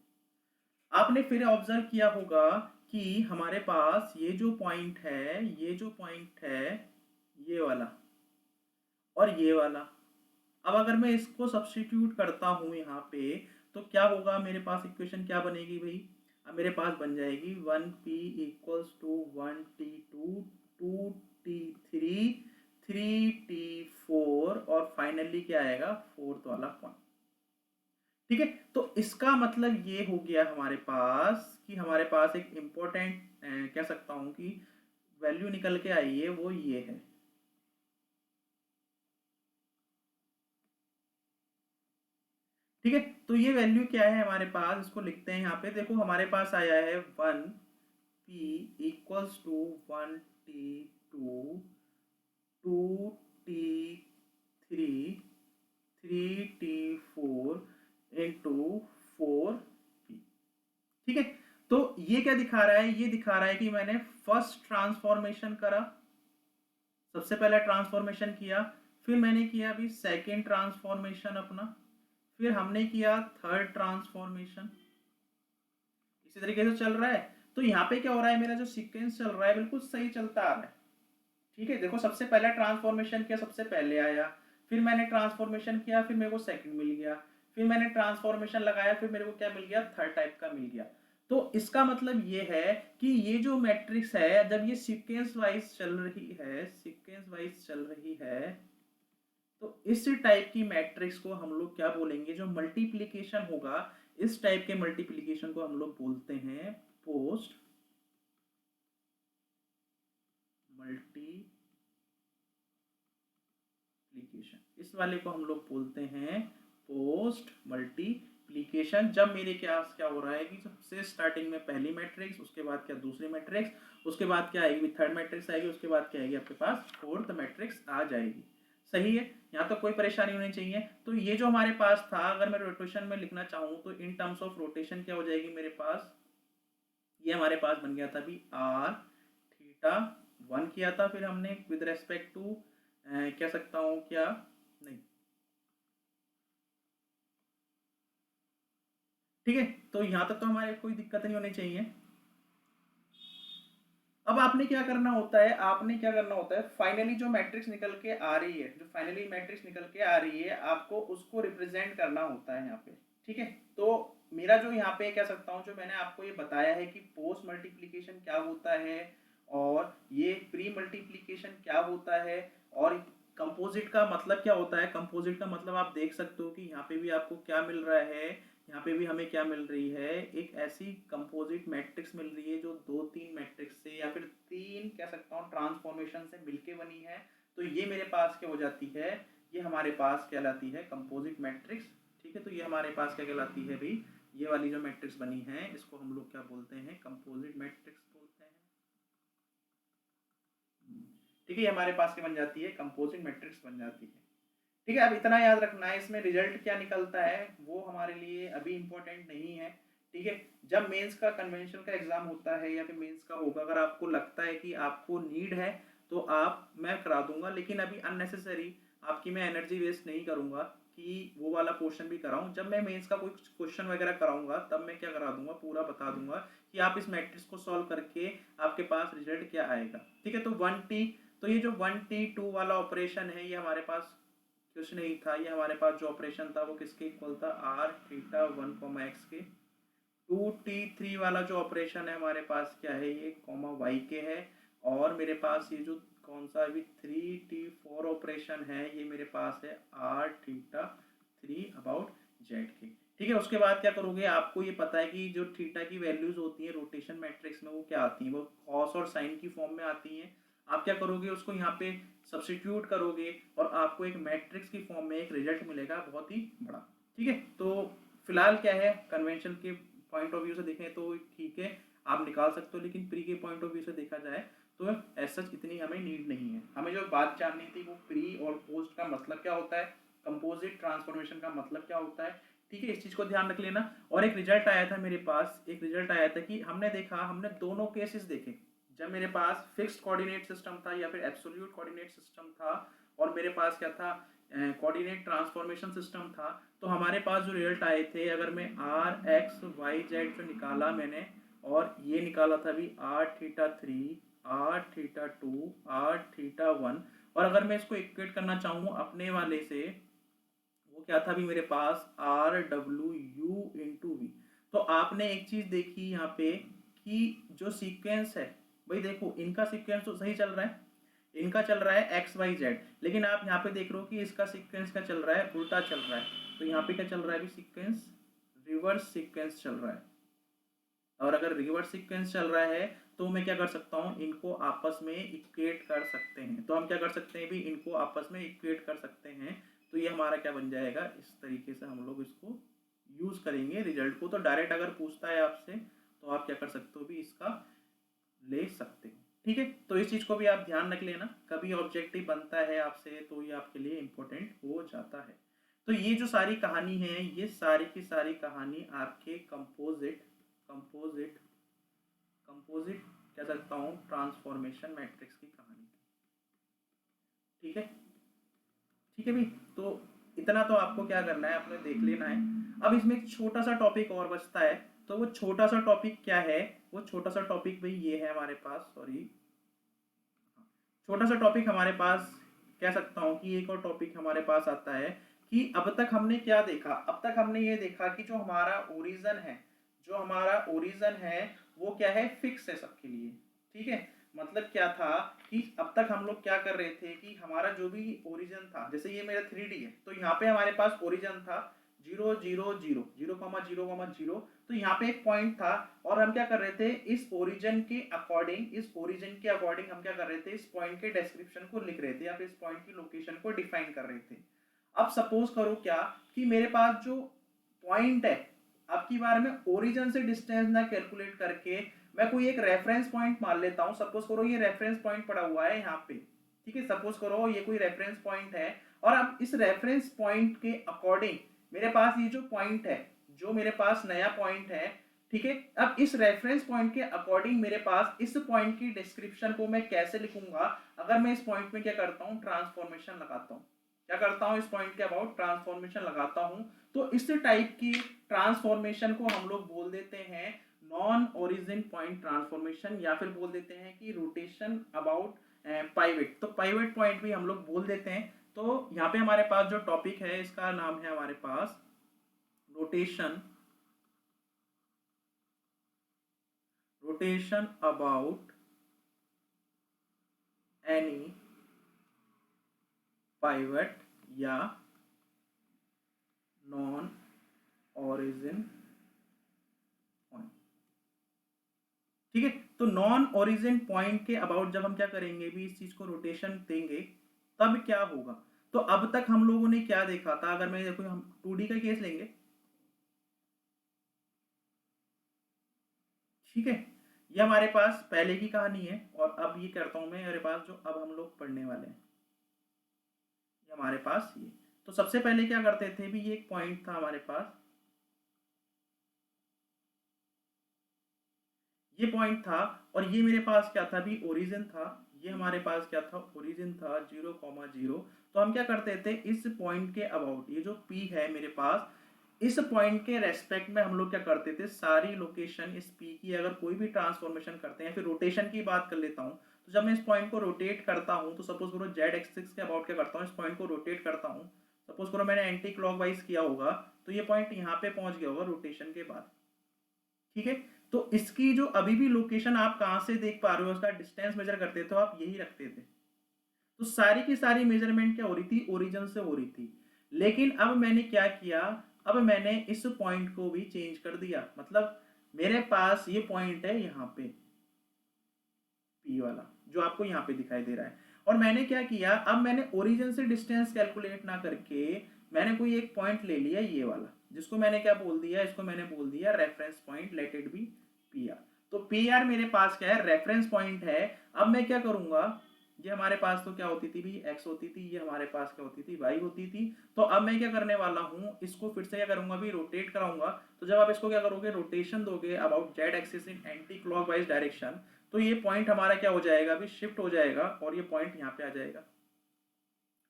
आपने फिर ऑब्जर्व किया होगा कि हमारे पास ये जो पॉइंट है, ये जो पॉइंट है, ये वाला और ये वाला, अब अगर मैं इसको सब्स्टिट्यूट करता हूँ यहाँ पे, तो क्या होगा मेरे पास, इक्वेशन क्या बनेगी भाई, अब मेरे पास बन जाएगी 1p equals to 1t2 2t3 3t4 और फाइनली क्या आएगा, फोर्थ वाला पॉइंट। ठीक है, तो इसका मतलब ये हो गया हमारे पास, कि हमारे पास एक इम्पोर्टेंट कह सकता हूँ कि वैल्यू निकल के आई है, वो ये है। ठीक है, तो ये वैल्यू क्या है हमारे पास, इसको लिखते हैं यहाँ पे, देखो हमारे पास आया है 1p equals to 1t2 2t3 3t4 into 4p। ठीक है, तो ये क्या दिखा रहा है, ये दिखा रहा है कि मैंने फर्स्ट ट्रांसफॉर्मेशन करा, सबसे पहला ट्रांसफॉर्मेशन किया, फिर मैंने किया अभी सेकेंड ट्रांसफॉर्मेशन अपना, फिर हमने किया थर्ड ट्रांसफॉर्मेशन, इसी तरीके से चल रहा है। तो यहाँ पे क्या हो रहा है, मेरा जो सीक्वेंस चल रहा है बिल्कुल सही चलता आ रहा है। ठीक है, देखो सबसे पहला ट्रांसफॉर्मेशन किया, सबसे पहले आया, फिर मैंने ट्रांसफॉर्मेशन किया, फिर मेरे को सेकंड मिल गया, फिर मैंने ट्रांसफॉर्मेशन लगाया, फिर मेरे को क्या मिल गया, थर्ड टाइप का मिल गया। तो इसका मतलब ये है कि ये जो मैट्रिक्स है, जब ये सीक्वेंस वाइज चल रही है, सीक्वेंस वाइज चल रही है, तो इस टाइप की मैट्रिक्स को हम लोग क्या बोलेंगे, जो मल्टीप्लीकेशन होगा, इस टाइप के मल्टीप्लीकेशन को हम लोग बोलते हैं पोस्ट मल्टीप्लीकेशन। इस वाले को हम लोग बोलते हैं पोस्ट मल्टीप्लीकेशन। जब मेरे क्या क्या हो रहा है कि सबसे स्टार्टिंग में पहली मैट्रिक्स, उसके बाद क्या दूसरी मैट्रिक्स, उसके बाद क्या आएगी, थर्ड मैट्रिक्स आएगी, उसके बाद क्या आएगी आपके पास, फोर्थ मैट्रिक्स आ जाएगी। सही है, यहाँ तो कोई परेशानी होनी चाहिए। तो ये जो हमारे पास था, अगर मैं रोटेशन में लिखना चाहूँ तो इन टर्म्स ऑफ रोटेशन क्या हो जाएगी मेरे पास, ये हमारे पास बन गया था अभी आर थीटा 1 किया था, फिर हमने विद रेस्पेक्ट टू कह सकता हूँ क्या, नहीं, ठीक है, तो यहाँ तक तो हमारे कोई दिक्कत नहीं होनी चाहिए। अब आपने क्या करना होता है, आपने क्या करना होता है, फाइनली जो मैट्रिक्स निकल के आ रही है, जो फाइनली मैट्रिक्स निकल के आ रही है, आपको उसको रिप्रेजेंट करना होता है यहाँ पे। ठीक है, तो मेरा जो यहाँ पे कह सकता हूँ, जो मैंने आपको ये बताया है कि पोस्ट मल्टीप्लीकेशन क्या होता है और ये प्री मल्टीप्लिकेशन क्या होता है और कंपोजिट का मतलब क्या होता है। कंपोजिट का मतलब आप देख सकते हो कि यहाँ पे भी आपको क्या मिल रहा है, यहाँ पे भी हमें क्या मिल रही है, एक ऐसी कंपोजिट मैट्रिक्स मिल रही है जो दो तीन मैट्रिक्स से या फिर तीन कह सकता हूँ ट्रांसफॉर्मेशन से मिलके बनी है। तो ये मेरे पास क्या हो जाती है, ये हमारे पास कहलाती है कंपोजिट मैट्रिक्स। ठीक है, तो ये हमारे पास क्या कहलाती है भाई, ये वाली जो मैट्रिक्स बनी है इसको हम लोग क्या बोलते हैं, कंपोजिट मैट्रिक्स बोलते हैं। ठीक है, ये हमारे पास क्या बन जाती है, कंपोजिट मैट्रिक्स बन जाती है। ठीक है, अब इतना याद रखना है, इसमें रिजल्ट क्या निकलता है वो हमारे लिए अभी इम्पोर्टेंट नहीं है। ठीक है, जब मेंस का कन्वेंशन का एग्जाम होता है या फिर मेंस का होगा, अगर आपको लगता है कि आपको नीड है तो आप, मैं करा दूंगा, लेकिन अभी अननेसेसरी आपकी मैं एनर्जी वेस्ट नहीं करूंगा कि वो वाला पोर्शन भी कराऊं। जब मैं मेंस का कोई क्वेश्चन वगैरह कराऊंगा तब मैं क्या करा दूंगा, पूरा बता दूंगा कि आप इस मैट्रिक्स को सॉल्व करके आपके पास रिजल्ट क्या आएगा। ठीक है, तो 1T, तो ये जो 1T2 वाला ऑपरेशन है ये हमारे पास कुछ नहीं था, ये हमारे पास जो ऑपरेशन था वो किसके इक्वल था, आर थीटा 1, x के। 2T3 वाला जो ऑपरेशन है हमारे पास क्या है, ये कॉमा वाई के है। और मेरे पास ये जो कौन सा अभी 3T4 ऑपरेशन है ये मेरे पास है आर थीटा 3 अबाउट जेड के। ठीक है, उसके बाद क्या करोगे, आपको ये पता है कि जो थीटा की वैल्यूज होती है रोटेशन मैट्रिक्स में वो क्या आती हैं, वो कॉस और साइन की फॉर्म में आती हैं। आप क्या करोगे, उसको यहाँ पे सब्स्टिट्यूट करोगे और आपको एक मैट्रिक्स की फॉर्म में एक रिजल्ट मिलेगा बहुत ही बड़ा। ठीक है, तो फिलहाल क्या है, कन्वेंशन के पॉइंट ऑफ व्यू से देखें तो ठीक है आप निकाल सकते हो, लेकिन प्री के पॉइंट ऑफ व्यू से देखा जाए तो ऐसा इतनी हमें नीड नहीं है। हमें जो बात जाननी थी वो प्री और पोस्ट का मतलब क्या होता है, कंपोजिट ट्रांसफॉर्मेशन का मतलब क्या होता है। ठीक है, इस चीज को ध्यान रख लेना। और एक रिजल्ट आया था मेरे पास, एक रिजल्ट आया था कि हमने देखा, हमने दोनों केसेस देखे, जब मेरे पास फिक्स्ड कोऑर्डिनेट सिस्टम था या फिर एब्सोल्यूट कोऑर्डिनेट सिस्टम था और मेरे पास क्या था, कोऑर्डिनेट ट्रांसफॉर्मेशन सिस्टम था। तो हमारे पास जो रिजल्ट आए थे, अगर मैं आर एक्स वाई जेड जो निकाला मैंने, और ये निकाला था भी R theta 3, R theta 2, R theta 1, और अगर मैं इसको इक्वेट करना चाहूँ अपने वाले से, वो क्या था भी मेरे पास R W U into V. तो आपने एक चीज देखी यहाँ पे कि जो सीक्वेंस है, भाई देखो इनका सीक्वेंस तो सही चल रहा है, इनका चल रहा है एक्स वाई जेड, लेकिन आप यहाँ पे देख रहे हो कि इसका सीक्वेंस क्या चल रहा है, उल्टा चल रहा है। तो यहाँ पे क्या चल रहा है, भी सीक्वेंस रिवर्स सीक्वेंस चल रहा है। और अगर रिवर्स सीक्वेंस चल रहा है तो मैं क्या कर सकता हूँ, इनको आपस में इक्वेट कर सकते हैं। तो हम क्या कर सकते हैं भी, इनको आपस में इक्वेट कर सकते हैं। तो ये हमारा क्या बन जाएगा, इस तरीके से हम लोग इसको यूज करेंगे रिजल्ट को। तो डायरेक्ट अगर पूछता है आपसे तो आप क्या कर सकते हो भी, इसका ले सकते हो। ठीक है, तो इस चीज को भी आप ध्यान रख लेना, कभी ऑब्जेक्टिव बनता है आपसे तो ये आपके लिए इंपॉर्टेंट हो जाता है। तो ये जो सारी कहानी है, ये सारी की सारी कहानी आपके कंपोजिट कंपोजिट कंपोजिट कह सकता हूँ ट्रांसफॉर्मेशन मैट्रिक्स की कहानी। ठीक है, ठीक है भी। तो इतना तो आपको क्या करना है, आपने देख लेना है। अब इसमें एक छोटा सा टॉपिक और बचता है, तो वो छोटा सा टॉपिक क्या है, वो छोटा सा टॉपिक भाई ये है हमारे पास, सॉरी, छोटा सा टॉपिक हमारे पास कह सकता हूँ कि एक और टॉपिक हमारे पास आता है कि अब तक हमने क्या देखा, अब तक हमने ये देखा कि जो हमारा ओरिजिन है, जो हमारा ओरिजिन है वो क्या है, फिक्स है सबके लिए। ठीक है, मतलब क्या था कि अब तक हम लोग क्या कर रहे थे कि हमारा जो भी ओरिजिन था, जैसे ये मेरा 3D है तो यहाँ पे हमारे पास ओरिजिन था 0 0 0 0,0,0, तो यहाँ पे एक पॉइंट था और हम क्या कर रहे थे, इस ओरिजिन के अकॉर्डिंग, इस ओरिजिन के अकॉर्डिंग हम क्या कर रहे थे, इस पॉइंट के डिस्क्रिप्शन को लिख रहे थे या फिर इस पॉइंट की लोकेशन को डिफाइन कर रहे थे। अब सपोज करो क्या कि मेरे पास जो पॉइंट है, अब की बार में ओरिजिन से डिस्टेंस ना कैलकुलेट करके मैं कोई एक रेफरेंस पॉइंट मान लेता हूं। सपोज करो ये रेफरेंस पॉइंट पड़ा हुआ है यहाँ पे। ठीक है, सपोज करो ये कोई रेफरेंस पॉइंट है और अब इस रेफरेंस पॉइंट के अकॉर्डिंग मेरे पास ये जो पॉइंट है, जो मेरे पास नया पॉइंट है, ठीक है, अब इस रेफरेंस पॉइंट के अकॉर्डिंग मेरे पास इस पॉइंट की डिस्क्रिप्शन को मैं कैसे लिखूंगा, अगर मैं इस पॉइंट में क्या करता हूँ, ट्रांसफॉर्मेशन लगाता हूँ, क्या करता हूँ, इस पॉइंट के अबाउट ट्रांसफॉर्मेशन लगाता हूँ। तो इस टाइप की ट्रांसफॉर्मेशन को हम लोग बोल देते हैं नॉन ओरिजिन पॉइंट ट्रांसफॉर्मेशन, या फिर बोल देते हैं कि रोटेशन अबाउट पाइवेट। तो पाइवेट पॉइंट भी हम लोग बोल देते हैं। तो यहाँ पे हमारे पास जो टॉपिक है इसका नाम है हमारे पास rotation, rotation about any pivot या नॉन ओरिजिन पॉइंट। ठीक है, तो नॉन ओरिजिन पॉइंट के अबाउट जब हम क्या करेंगे भी इस चीज को रोटेशन देंगे तब क्या होगा। तो अब तक हम लोगों ने क्या देखा था, अगर मैं देखो हम 2D का केस लेंगे, ठीक है, ये हमारे पास पहले की कहानी है और अब ये करता हूं मैं मेरे पास जो अब हम लोग पढ़ने वाले हैं ये हमारे पास ये। तो सबसे पहले क्या करते थे भी, ये एक पॉइंट था हमारे पास, ये पॉइंट था और ये मेरे पास क्या था भी ओरिजिन था, ये हमारे पास क्या था ओरिजिन था 0,0। तो हम क्या करते थे इस पॉइंट के अबाउट, ये जो P है मेरे पास, इस पॉइंट के रेस्पेक्ट में हम लोग क्या करते थे सारी लोकेशन इस P की अगर कोई भी ट्रांसफॉर्मेशन करते हैं, फिर रोटेशन की बात कर लेता हूँ। तो जब मैं इस पॉइंट को रोटेट करता हूँ तो सपोज करो जेड एक्सिस के अबाउट क्या करता हूँ, इस पॉइंट को रोटेट करता हूँ, सपोज करो मैंने एंटी क्लॉकवाइज किया होगा तो ये पॉइंट यहाँ पे पहुंच गया होगा रोटेशन के बाद। ठीक है, तो इसकी जो अभी भी लोकेशन आप कहां से देख पा रहे हो, उसका डिस्टेंस मेजर करते थे तो आप यही रखते थे। तो सारी की सारी मेजरमेंट क्या हो रही थी ओरिजिन से हो रही थी। लेकिन अब मैंने क्या किया, अब मैंने इस पॉइंट को भी चेंज कर दिया, मतलब मेरे पास ये पॉइंट है यहाँ पे P वाला जो आपको यहाँ पे दिखाई दे रहा है, और मैंने क्या किया अब मैंने ओरिजिन से डिस्टेंस कैलकुलेट ना करके मैंने कोई एक पॉइंट ले लिया ये वाला, जिसको मैंने क्या बोल दिया, इसको मैंने बोल दिया reference point, late it B PR। तो PR मेरे पास क्या है रेफरेंस पॉइंट है। अब मैं क्या करूंगा, ये हमारे पास तो क्या होती थी भी x होती थी, ये हमारे पास क्या होती थी y होती थी। तो अब मैं क्या करने वाला हूँ, इसको फिर से क्या करूंगा भी रोटेट कराऊंगा। तो जब आप इसको क्या करोगे रोटेशन दोगे about Z axis in anti clockwise direction, तो ये पॉइंट हमारा क्या हो जाएगा अभी शिफ्ट हो जाएगा और ये पॉइंट यहाँ पे आ जाएगा।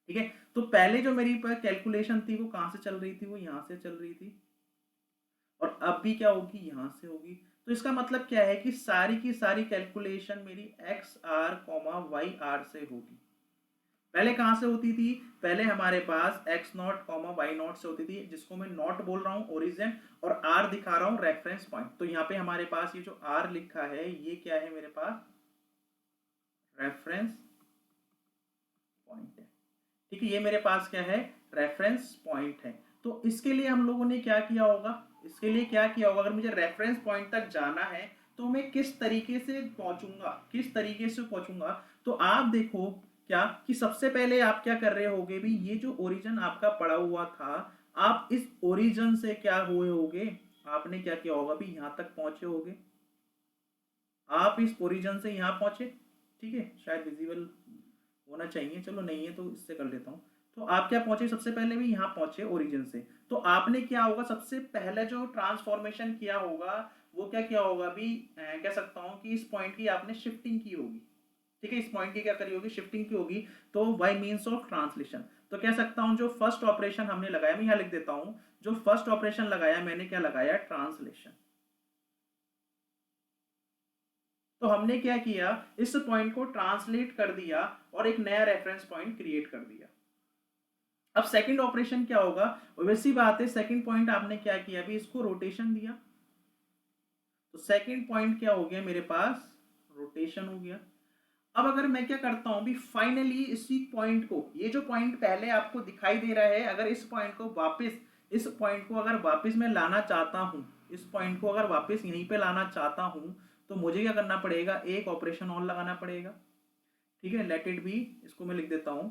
ठीक है, तो पहले जो मेरी कैलकुलेशन थी वो कहां से चल रही थी, वो यहां से चल रही थी, और अब भी क्या होगी यहां से होगी। तो इसका मतलब क्या है कि सारी की सारी कैलकुलेशन मेरी X R comma Y R से होगी। पहले कहां से होती थी, पहले हमारे पास X naught comma Y naught से होती थी, जिसको मैं नॉट बोल रहा हूँ ओरिजिन और आर दिखा रहा हूँ रेफरेंस पॉइंट। तो यहाँ पे हमारे पास ये जो आर लिखा है ये क्या है मेरे पास रेफरेंस पॉइंट है। ठीक है, ये मेरे पास क्या है रेफरेंस पॉइंट है। तो इसके लिए हम लोगों ने क्या किया होगा, इसके लिए क्या किया होगा, अगर मुझे रेफरेंस पॉइंट तक जाना है तो मैं किस तरीके से पहुंचूंगा, किस तरीके से पहुंचूंगा। तो आप देखो क्या कि सबसे पहले आप क्या कर रहे होगे भी, ये जो ओरिजिन आपका पड़ा हुआ था, आप इस ओरिजिन से क्या हुए होगे, आपने क्या किया होगा भी यहां तक पहुंचे होगे, आप इस ओरिजिन से यहां पहुंचे। ठीक है, शायद विजिबल होना चाहिए, चलो नहीं है तो इससे कर लेता हूँ। तो आप क्या पहुंचे सबसे पहले भी यहाँ पहुंचे ओरिजिन से, तो आपने क्या होगा सबसे पहले जो ट्रांसफॉर्मेशन किया होगा वो क्या किया होगा भी कह सकता हूँ कि इस पॉइंट की आपने शिफ्टिंग की होगी। ठीक है, इस पॉइंट की क्या करी होगी शिफ्टिंग की होगी, तो बाय मीन्स ऑफ ट्रांसलेशन। तो कह सकता हूँ जो फर्स्ट ऑपरेशन हमने लगाया, मैं यहाँ लिख देता हूँ, जो फर्स्ट ऑपरेशन लगाया मैंने क्या लगाया ट्रांसलेशन। तो हमने क्या किया इस पॉइंट को ट्रांसलेट कर दिया और एक नया रेफरेंस पॉइंट क्रिएट कर दिया। अब सेकंड ऑपरेशन क्या होगा, वैसी बात है सेकंड पॉइंट आपने क्या किया अभी इसको रोटेशन दिया, तो सेकंड पॉइंट क्या हो गया मेरे पास रोटेशन हो गया। अब अगर मैं क्या करता हूं भी फाइनली इसी पॉइंट को, ये जो पॉइंट पहले आपको दिखाई दे रहा है, अगर इस पॉइंट को वापस, इस पॉइंट को अगर वापस मैं लाना चाहता हूं, इस पॉइंट को अगर वापस यहीं पे लाना चाहता हूं, तो मुझे क्या करना पड़ेगा एक ऑपरेशन और लगाना पड़ेगा। ठीक है, लेट इट बी, इसको मैं लिख देता हूं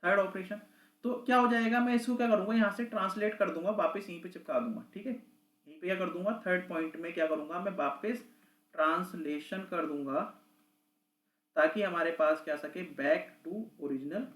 थर्ड ऑपरेशन। तो क्या हो जाएगा, मैं इसको क्या करूंगा यहाँ से ट्रांसलेट कर दूंगा वापस यहीं पे चिपका दूंगा। ठीक है, यहीं पे क्या कर दूंगा थर्ड पॉइंट में क्या करूंगा मैं वापस ट्रांसलेशन कर दूंगा, ताकि हमारे पास क्या सके बैक टू ओरिजिनल।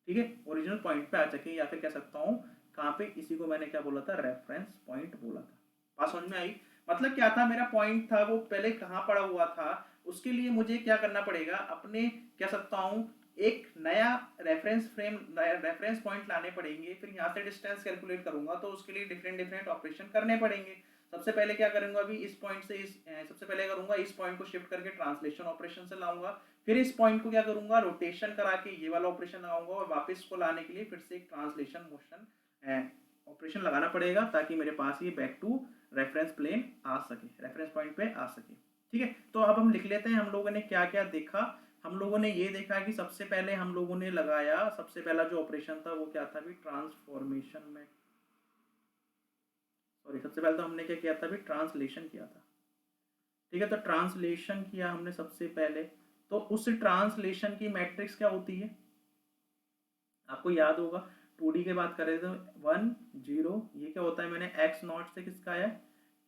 ठीक है, ओरिजिनल पॉइंट पे आ सके, या फिर कह सकता हूँ कहाँ पे, इसी को मैंने क्या बोला था रेफरेंस पॉइंट बोला था। बात समझ में आई, मतलब क्या था मेरा पॉइंट था वो पहले कहाँ पड़ा हुआ था, उसके लिए मुझे क्या करना पड़ेगा अपने कह सकता हूँ एक नया रेफरेंस फ्रेम रेफरेंस पॉइंट लाने पड़ेंगे, फिर यहाँ से डिस्टेंस कैलकुलेट करूंगा तो उसके लिए डिफरेंट डिफरेंट ऑपरेशन करने पड़ेंगे। सबसे पहले क्या करूंगा अभी इस पॉइंट से इस सबसे पहले करूंगा इस पॉइंट को शिफ्ट करके ट्रांसलेशन ऑपरेशन से लाऊंगा, फिर इस पॉइंट को क्या करूंगा रोटेशन करा के ये वाला ऑपरेशन लगाऊंगा, और वापस को लाने के लिए फिर से एक ट्रांसलेशन मोशन ऑपरेशन लगाना पड़ेगा, ताकि मेरे पास ये बैक टू रेफरेंस प्लेन आ सके, रेफरेंस पॉइंट पे आ सके। ठीक है, तो अब हम लिख लेते हैं हम लोगों ने क्या क्या देखा। हम लोगों ने ये देखा कि सबसे पहले हम लोगों ने लगाया, सबसे पहला जो ऑपरेशन था वो क्या था भी, ट्रांसफॉर्मेशन में, सॉरी सबसे पहले तो हमने क्या किया था भी, ट्रांसलेशन किया था। ठीक है, तो ट्रांसलेशन किया हमने सबसे पहले, तो उस ट्रांसलेशन की मैट्रिक्स क्या होती है, आपको याद होगा 2D के बात करें तो 1 0, ये क्या होता है, मैंने x नॉट से किसका आया,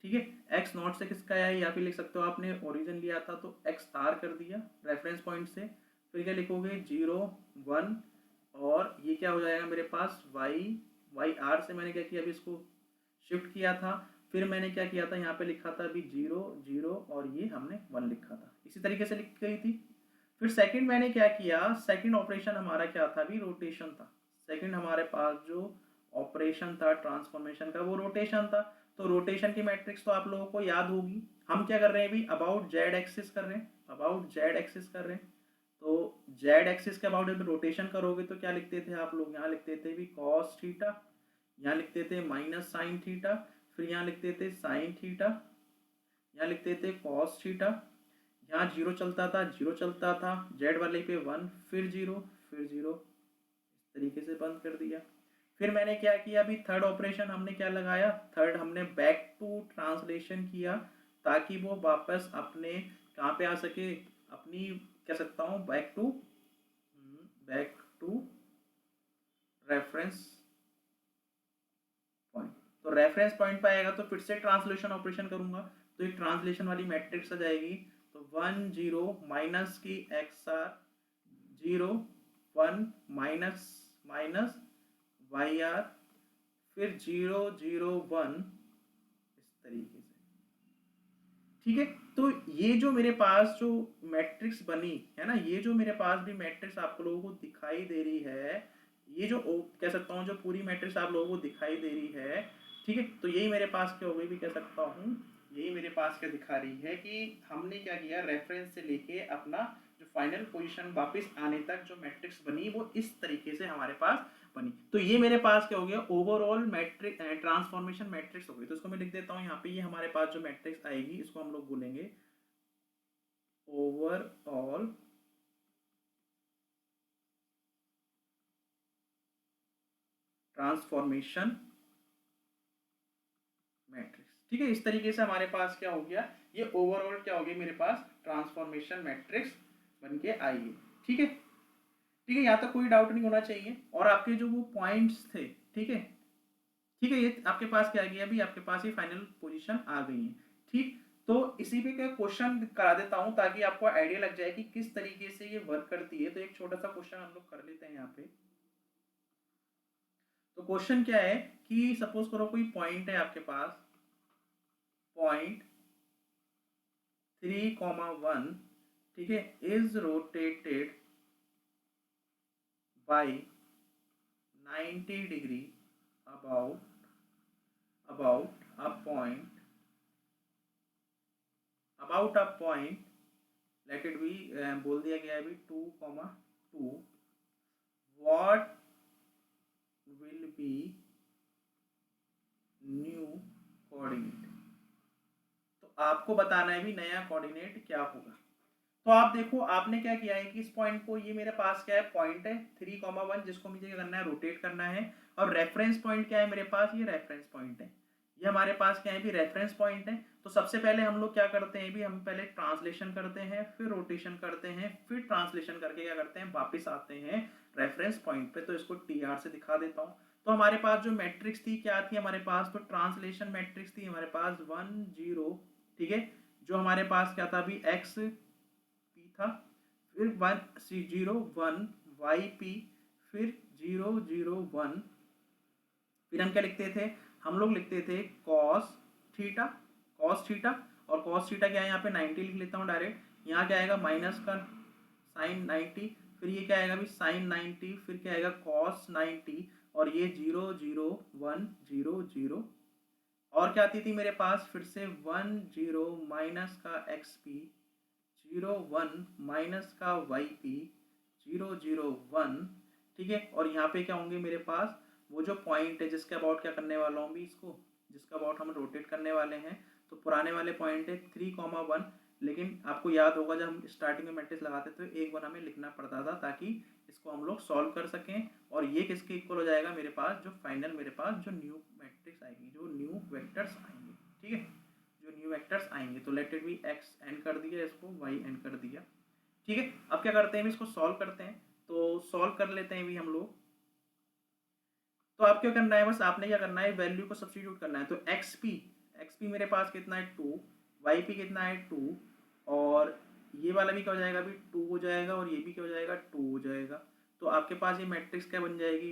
ठीक है, x नॉट से किसका आया, या फिर लिख सकते हो आपने ओरिजिन लिया था तो x आर कर दिया रेफरेंस पॉइंट से, फिर क्या लिखोगे 0 1, और ये क्या हो जाएगा मेरे पास y आर से मैंने क्या किया अभी इसको शिफ्ट किया था, फिर मैंने क्या किया था यहाँ पे लिखा था अभी 0 0, और ये हमने 1 लिखा था, इसी तरीके से लिख गई थी। फिर सेकंड मैंने क्या किया, सेकंड ऑपरेशन हमारा क्या था भी, रोटेशन था। सेकंड हमारे पास जो ऑपरेशन था ट्रांसफॉर्मेशन का वो रोटेशन था। तो रोटेशन की मैट्रिक्स तो आप लोगों को याद होगी, हम क्या कर रहे हैं भी, अबाउट जेड एक्सिस कर रहे हैं, अबाउट जेड एक्सिस कर रहे हैं। तो जेड एक्सिस के अबाउट जब रोटेशन करोगे तो क्या लिखते थे आप लोग, यहाँ लिखते थे भी कॉस थीटा, यहाँ लिखते थे माइनस साइन थीटा, फिर यहाँ लिखते थे साइन थीटा, यहाँ लिखते थे कॉस थीटा, यहाँ जीरो चलता था, जीरो चलता था, जेड वाले पे 1, फिर जीरो, फिर जीरो, इस तरीके से बंद कर दिया। फिर मैंने क्या किया अभी, थर्ड ऑपरेशन हमने क्या लगाया, थर्ड हमने बैक टू ट्रांसलेशन किया, ताकि वो वापस अपने कहाँ पे आ सके, अपनी कह सकता हूँ बैक टू रेफरेंस पॉइंट। तो रेफरेंस पॉइंट पे आएगा तो फिर से ट्रांसलेशन ऑपरेशन करूंगा, तो एक ट्रांसलेशन वाली मैट्रिक्स आ जाएगी। तो 1 0 माइनस की x R, 0 1 minus minus y R, फिर 0 0 1, इस तरीके से। ठीक है, तो ये जो मेरे पास जो मैट्रिक्स बनी है ना, ये जो मेरे पास भी मैट्रिक्स आप लोगों को दिखाई दे रही है, ये जो कह सकता हूँ जो पूरी मैट्रिक्स आप लोगों को दिखाई दे रही है, ठीक है, तो यही मेरे पास क्या हो गई भी, कह सकता हूँ यही मेरे पास क्या दिखा रही है कि हमने क्या किया, रेफरेंस से लेके अपना जो फाइनल पोजीशन वापस आने तक जो मैट्रिक्स बनी वो इस तरीके से हमारे पास बनी। तो ये मेरे पास क्या हो गया, ओवरऑल मैट्रिक्स ट्रांसफॉर्मेशन मैट्रिक्स हो गई। तो इसको मैं लिख देता हूँ यहाँ पे, ये हमारे पास जो मैट्रिक्स आएगी इसको हम लोग बोलेंगे ओवरऑल ट्रांसफॉर्मेशन मैट्रिक्स। ठीक है, इस तरीके से हमारे पास क्या हो गया, ये ओवरऑल क्या हो गया मेरे पास ट्रांसफॉर्मेशन मैट्रिक्स बन के आई है। ठीक है, ठीक है, यहाँ तक कोई डाउट नहीं होना चाहिए। और आपके जो वो पॉइंट्स थे, ठीक है, ठीक है, ये आपके पास क्या आ गया, अभी आपके पास ये फाइनल पोजीशन आ गई है। ठीक, तो इसी पे क्या क्वेश्चन करा देता हूं ताकि आपको आइडिया लग जाए कि किस तरीके से ये वर्क करती है। तो एक छोटा सा क्वेश्चन हम लोग कर लेते हैं यहाँ पे। तो क्वेश्चन क्या है कि सपोज करो कोई पॉइंट है आपके पास, पॉइंट 3,1, ठीक है, is rotated bye 90 degree about a point, about a point, late it B, बोल दिया गया है अभी 2,2, what will be new coordinate. तो आपको बताना है भी नया कोऑर्डिनेट क्या होगा। तो आप देखो आपने क्या किया है कि इस पॉइंट को, ये मेरे पास क्या है, पॉइंट है 3,1 जिसको मुझे क्या करना है, रोटेट करना है। और रेफरेंस पॉइंट क्या है मेरे पास, ये रेफरेंस पॉइंट है, ये हमारे पास क्या है भी, रेफरेंस पॉइंट है। तो सबसे पहले हम लोग क्या करते हैं भी, हम पहले ट्रांसलेशन करते हैं, फिर रोटेशन करते हैं, फिर ट्रांसलेशन करके क्या करते हैं, वापस आते हैं रेफरेंस पॉइंट पे। तो इसको टी आर से दिखा देता हूँ। तो हमारे पास जो मैट्रिक्स थी क्या थी हमारे पास, तो ट्रांसलेशन मैट्रिक्स थी हमारे पास 1 0, ठीक है, जो हमारे पास क्या था भी, एक्स पी था, फिर 1 0 1 वाई पी, फिर 0 0 1, फिर हम क्या लिखते थे, हम लोग लिखते थे कॉस थीटा, कॉस थीटा, और कॉस थीटा क्या है यहाँ पे 90 लिख लेता हूँ डायरेक्ट। यहाँ क्या आएगा माइनस का साइन 90, फिर ये क्या आएगा भी साइन 90, फिर क्या आएगा कॉस 90, और ये 0 0 1 0 0, और क्या आती थी मेरे पास फिर से 1 0 माइनस का एक्स पी, 0 1 माइनस का वाई पी, 0 0 1, ठीक है। और यहाँ पे क्या होंगे मेरे पास, वो जो पॉइंट है जिसके अबाउट क्या करने वाला हूँ भी इसको, जिसका अबाउट हम रोटेट करने वाले हैं। तो पुराने वाले पॉइंट है 3,1, लेकिन आपको याद होगा जब हम स्टार्टिंग में मैट्रिक्स लगाते थे तो एक बार हमें लिखना पड़ता था ताकि इसको हम लोग सॉल्व कर सकें, और ये किसके इक्वल हो जाएगा मेरे पास, जो फाइनल मेरे पास जो न्यू मैट्रिक्स आएगी, जो न्यू वेक्टर्स आएंगे, ठीक है, जो न्यू वेक्टर्स आएंगे। तो let it be x n कर दिया, इसको वाई एन कर दिया, ठीक है। अब क्या करते हैं, इसको सॉल्व करते हैं, तो सॉल्व कर लेते हैं भी हम लोग। तो आप क्या करना है, बस आपने क्या करना है, वैल्यू को सब्स्टिट्यूट करना है। तो एक्स पी मेरे पास कितना है 2, वाई पी कितना है 2, और ये वाला भी क्या हो जाएगा, अभी 2 हो जाएगा, और ये भी क्या हो जाएगा 2 हो जाएगा। तो आपके पास ये मैट्रिक्स क्या बन जाएगी,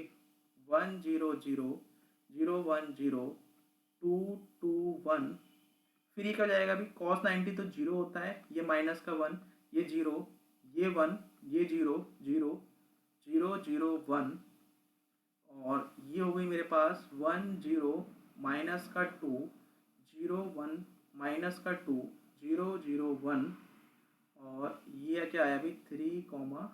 1 0 0 0 1 0 2 2 1। फिर ये क्या हो जाएगा, अभी cos 90 तो 0 होता है, ये माइनस का 1, ये 0, ये 1, ये 0 0 0 0 1, और ये हो गई मेरे पास 1 0 माइनस का 2 0 1 माइनस का 2 0 0 1, और ये क्या आया अभी 3, 1,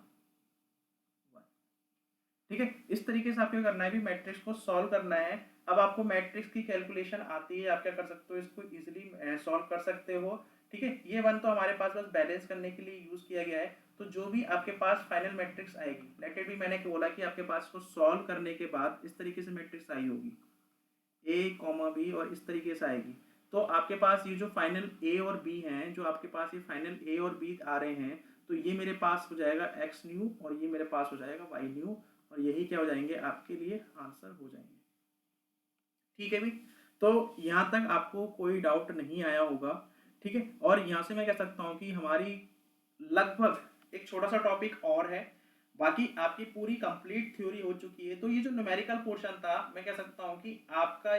ठीक है। इस तरीके से आपको करना है, भी मैट्रिक्स को सॉल्व करना है। अब आपको मैट्रिक्स की कैलकुलेशन आती है, आप क्या कर सकते हो, इसको इजीली सॉल्व कर सकते हो, ठीक है। ये वन तो हमारे पास बस बैलेंस करने के लिए यूज किया गया है। तो जो भी आपके पास फाइनल मैट्रिक्स आएगी, लेट इट भी मैंने बोला कि आपके पास को सॉल्व करने के बाद इस तरीके से मैट्रिक्स आई होगी ए कॉमा बी, और इस तरीके से आएगी। तो आपके पास ये जो फाइनल ए और बी हैं, जो आपके पास ये फाइनल ए और बी आ रहे हैं, तो ये मेरे पास हो जाएगा एक्स न्यू, और ये मेरे पास हो जाएगा वाई न्यू, और यही क्या हो जाएंगे आपके लिए आंसर हो जाएंगे, ठीक है भी। तो यहाँ तक आपको कोई डाउट नहीं आया होगा, ठीक है। और यहाँ से मैं कह सकता हूँ कि हमारी लगभग एक छोटा सा टॉपिक और है, बाकी आपकी पूरी कंप्लीट थ्योरी हो चुकी है। तो ये जो न्यूमेरिकल पोर्शन था, मैं कह सकता हूँ कि आपका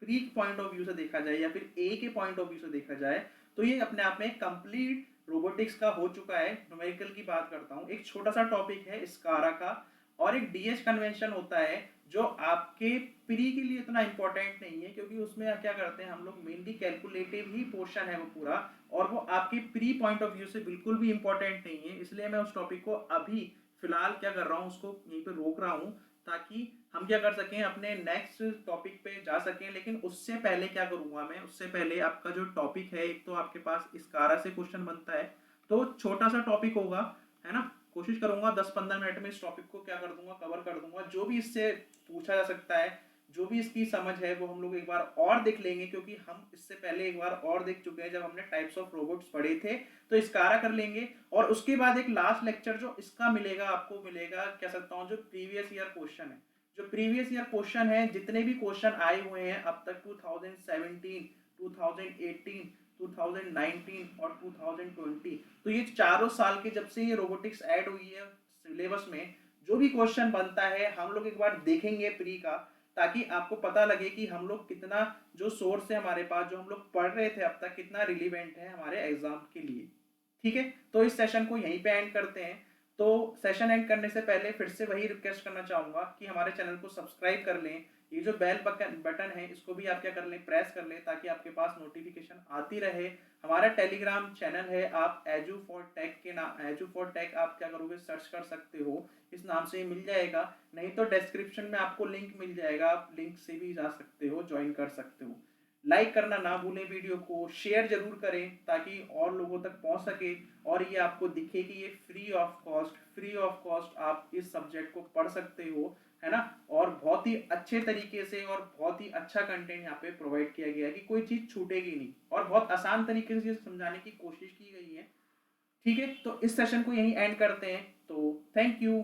प्री पॉइंट ऑफ व्यू से देखा जाए या फिर ए के पॉइंट ऑफ व्यू से देखा जाए, तो ये अपने आप में कंप्लीट रोबोटिक्स का हो चुका है। न्यूमेरिकल की बात करता हूँ, एक छोटा सा टॉपिक है स्कारा का, और एक डीएच कन्वेंशन होता है जो आपके प्री के लिए इतना इंपॉर्टेंट नहीं है, क्योंकि उसमें क्या करते हैं हम लोग, मेनली कैलकुलेटिव ही पोर्शन है वो पूरा, और वो आपके प्री पॉइंट ऑफ व्यू से बिल्कुल भी इंपॉर्टेंट नहीं है। इसलिए मैं उस टॉपिक को अभी फिलहाल क्या कर रहा हूँ, उसको यहीं पे रोक रहा हूँ, ताकि हम क्या कर सकें, अपने नेक्स्ट टॉपिक पे जा सकें। लेकिन उससे पहले क्या करूंगा मैं, उससे पहले आपका जो टॉपिक है, एक तो आपके पास स्कारा से क्वेश्चन बनता है, तो छोटा सा टॉपिक होगा, है ना। कोशिश करूंगा 10-15 मिनट में इस टॉपिक को क्या कर दूंगा, कवर कर दूंगा। जो भी इससे पूछा जा सकता है, जो भी इसकी समझ है, वो हम लोग एक बार और देख लेंगे, क्योंकि हम इससे पहले एक बार और देख चुके हैं जब हमने टाइप्स ऑफ रोबोट्स पढ़े थे। तो इसकारा कर लेंगे, और उसके बाद एक लास्ट लेक्चर जो इसका मिलेगा, आपको मिलेगा कह सकता हूँ, जो प्रीवियस ईयर क्वेश्चन है, जो प्रीवियस ईयर क्वेश्चन है, जितने भी क्वेश्चन आए हुए हैं अब तक 2017, 2018, 2019 और 2020, तो ये चारों साल के जब से ये रोबोटिक्स ऐड हुई है सिलेबस में, जो भी क्वेश्चन बनता है हम लोग एक बार देखेंगे प्री का, ताकि आपको पता लगे कि हम लोग कितना, जो सोर्स है हमारे पास, जो हम लोग पढ़ रहे थे अब तक, कितना रिलीवेंट है हमारे एग्जाम के लिए, ठीक है। तो इस सेशन को यहीं पे एंड करते हैं। तो सेशन एंड करने से पहले फिर से वही रिक्वेस्ट करना चाहूंगा कि हमारे चैनल को सब्सक्राइब कर लें, ये जो बेल बटन है इसको भी आप क्या कर लें, प्रेस कर लें, ताकि आपके पास नोटिफिकेशन आती रहे। हमारा टेलीग्राम चैनल है, आप एजू फॉर टेक के नाम, एजू फॉर टेक आप क्या करोगे, सर्च कर सकते हो, इस नाम से मिल जाएगा, नहीं तो डिस्क्रिप्शन में आपको लिंक मिल जाएगा, आप लिंक से भी जा सकते हो, ज्वाइन कर सकते हो। लाइक करना ना भूलें, वीडियो को शेयर जरूर करें ताकि और लोगों तक पहुंच सके, और ये आपको दिखे कि ये फ्री ऑफ कॉस्ट आप इस सब्जेक्ट को पढ़ सकते हो, है ना। और बहुत ही अच्छे तरीके से और बहुत ही अच्छा कंटेंट यहाँ पे प्रोवाइड किया गया है कि कोई चीज़ छूटेगी नहीं, और बहुत आसान तरीके से समझाने की कोशिश की गई है, ठीक है। तो इस सेशन को यहीं एंड करते हैं, तो थैंक यू।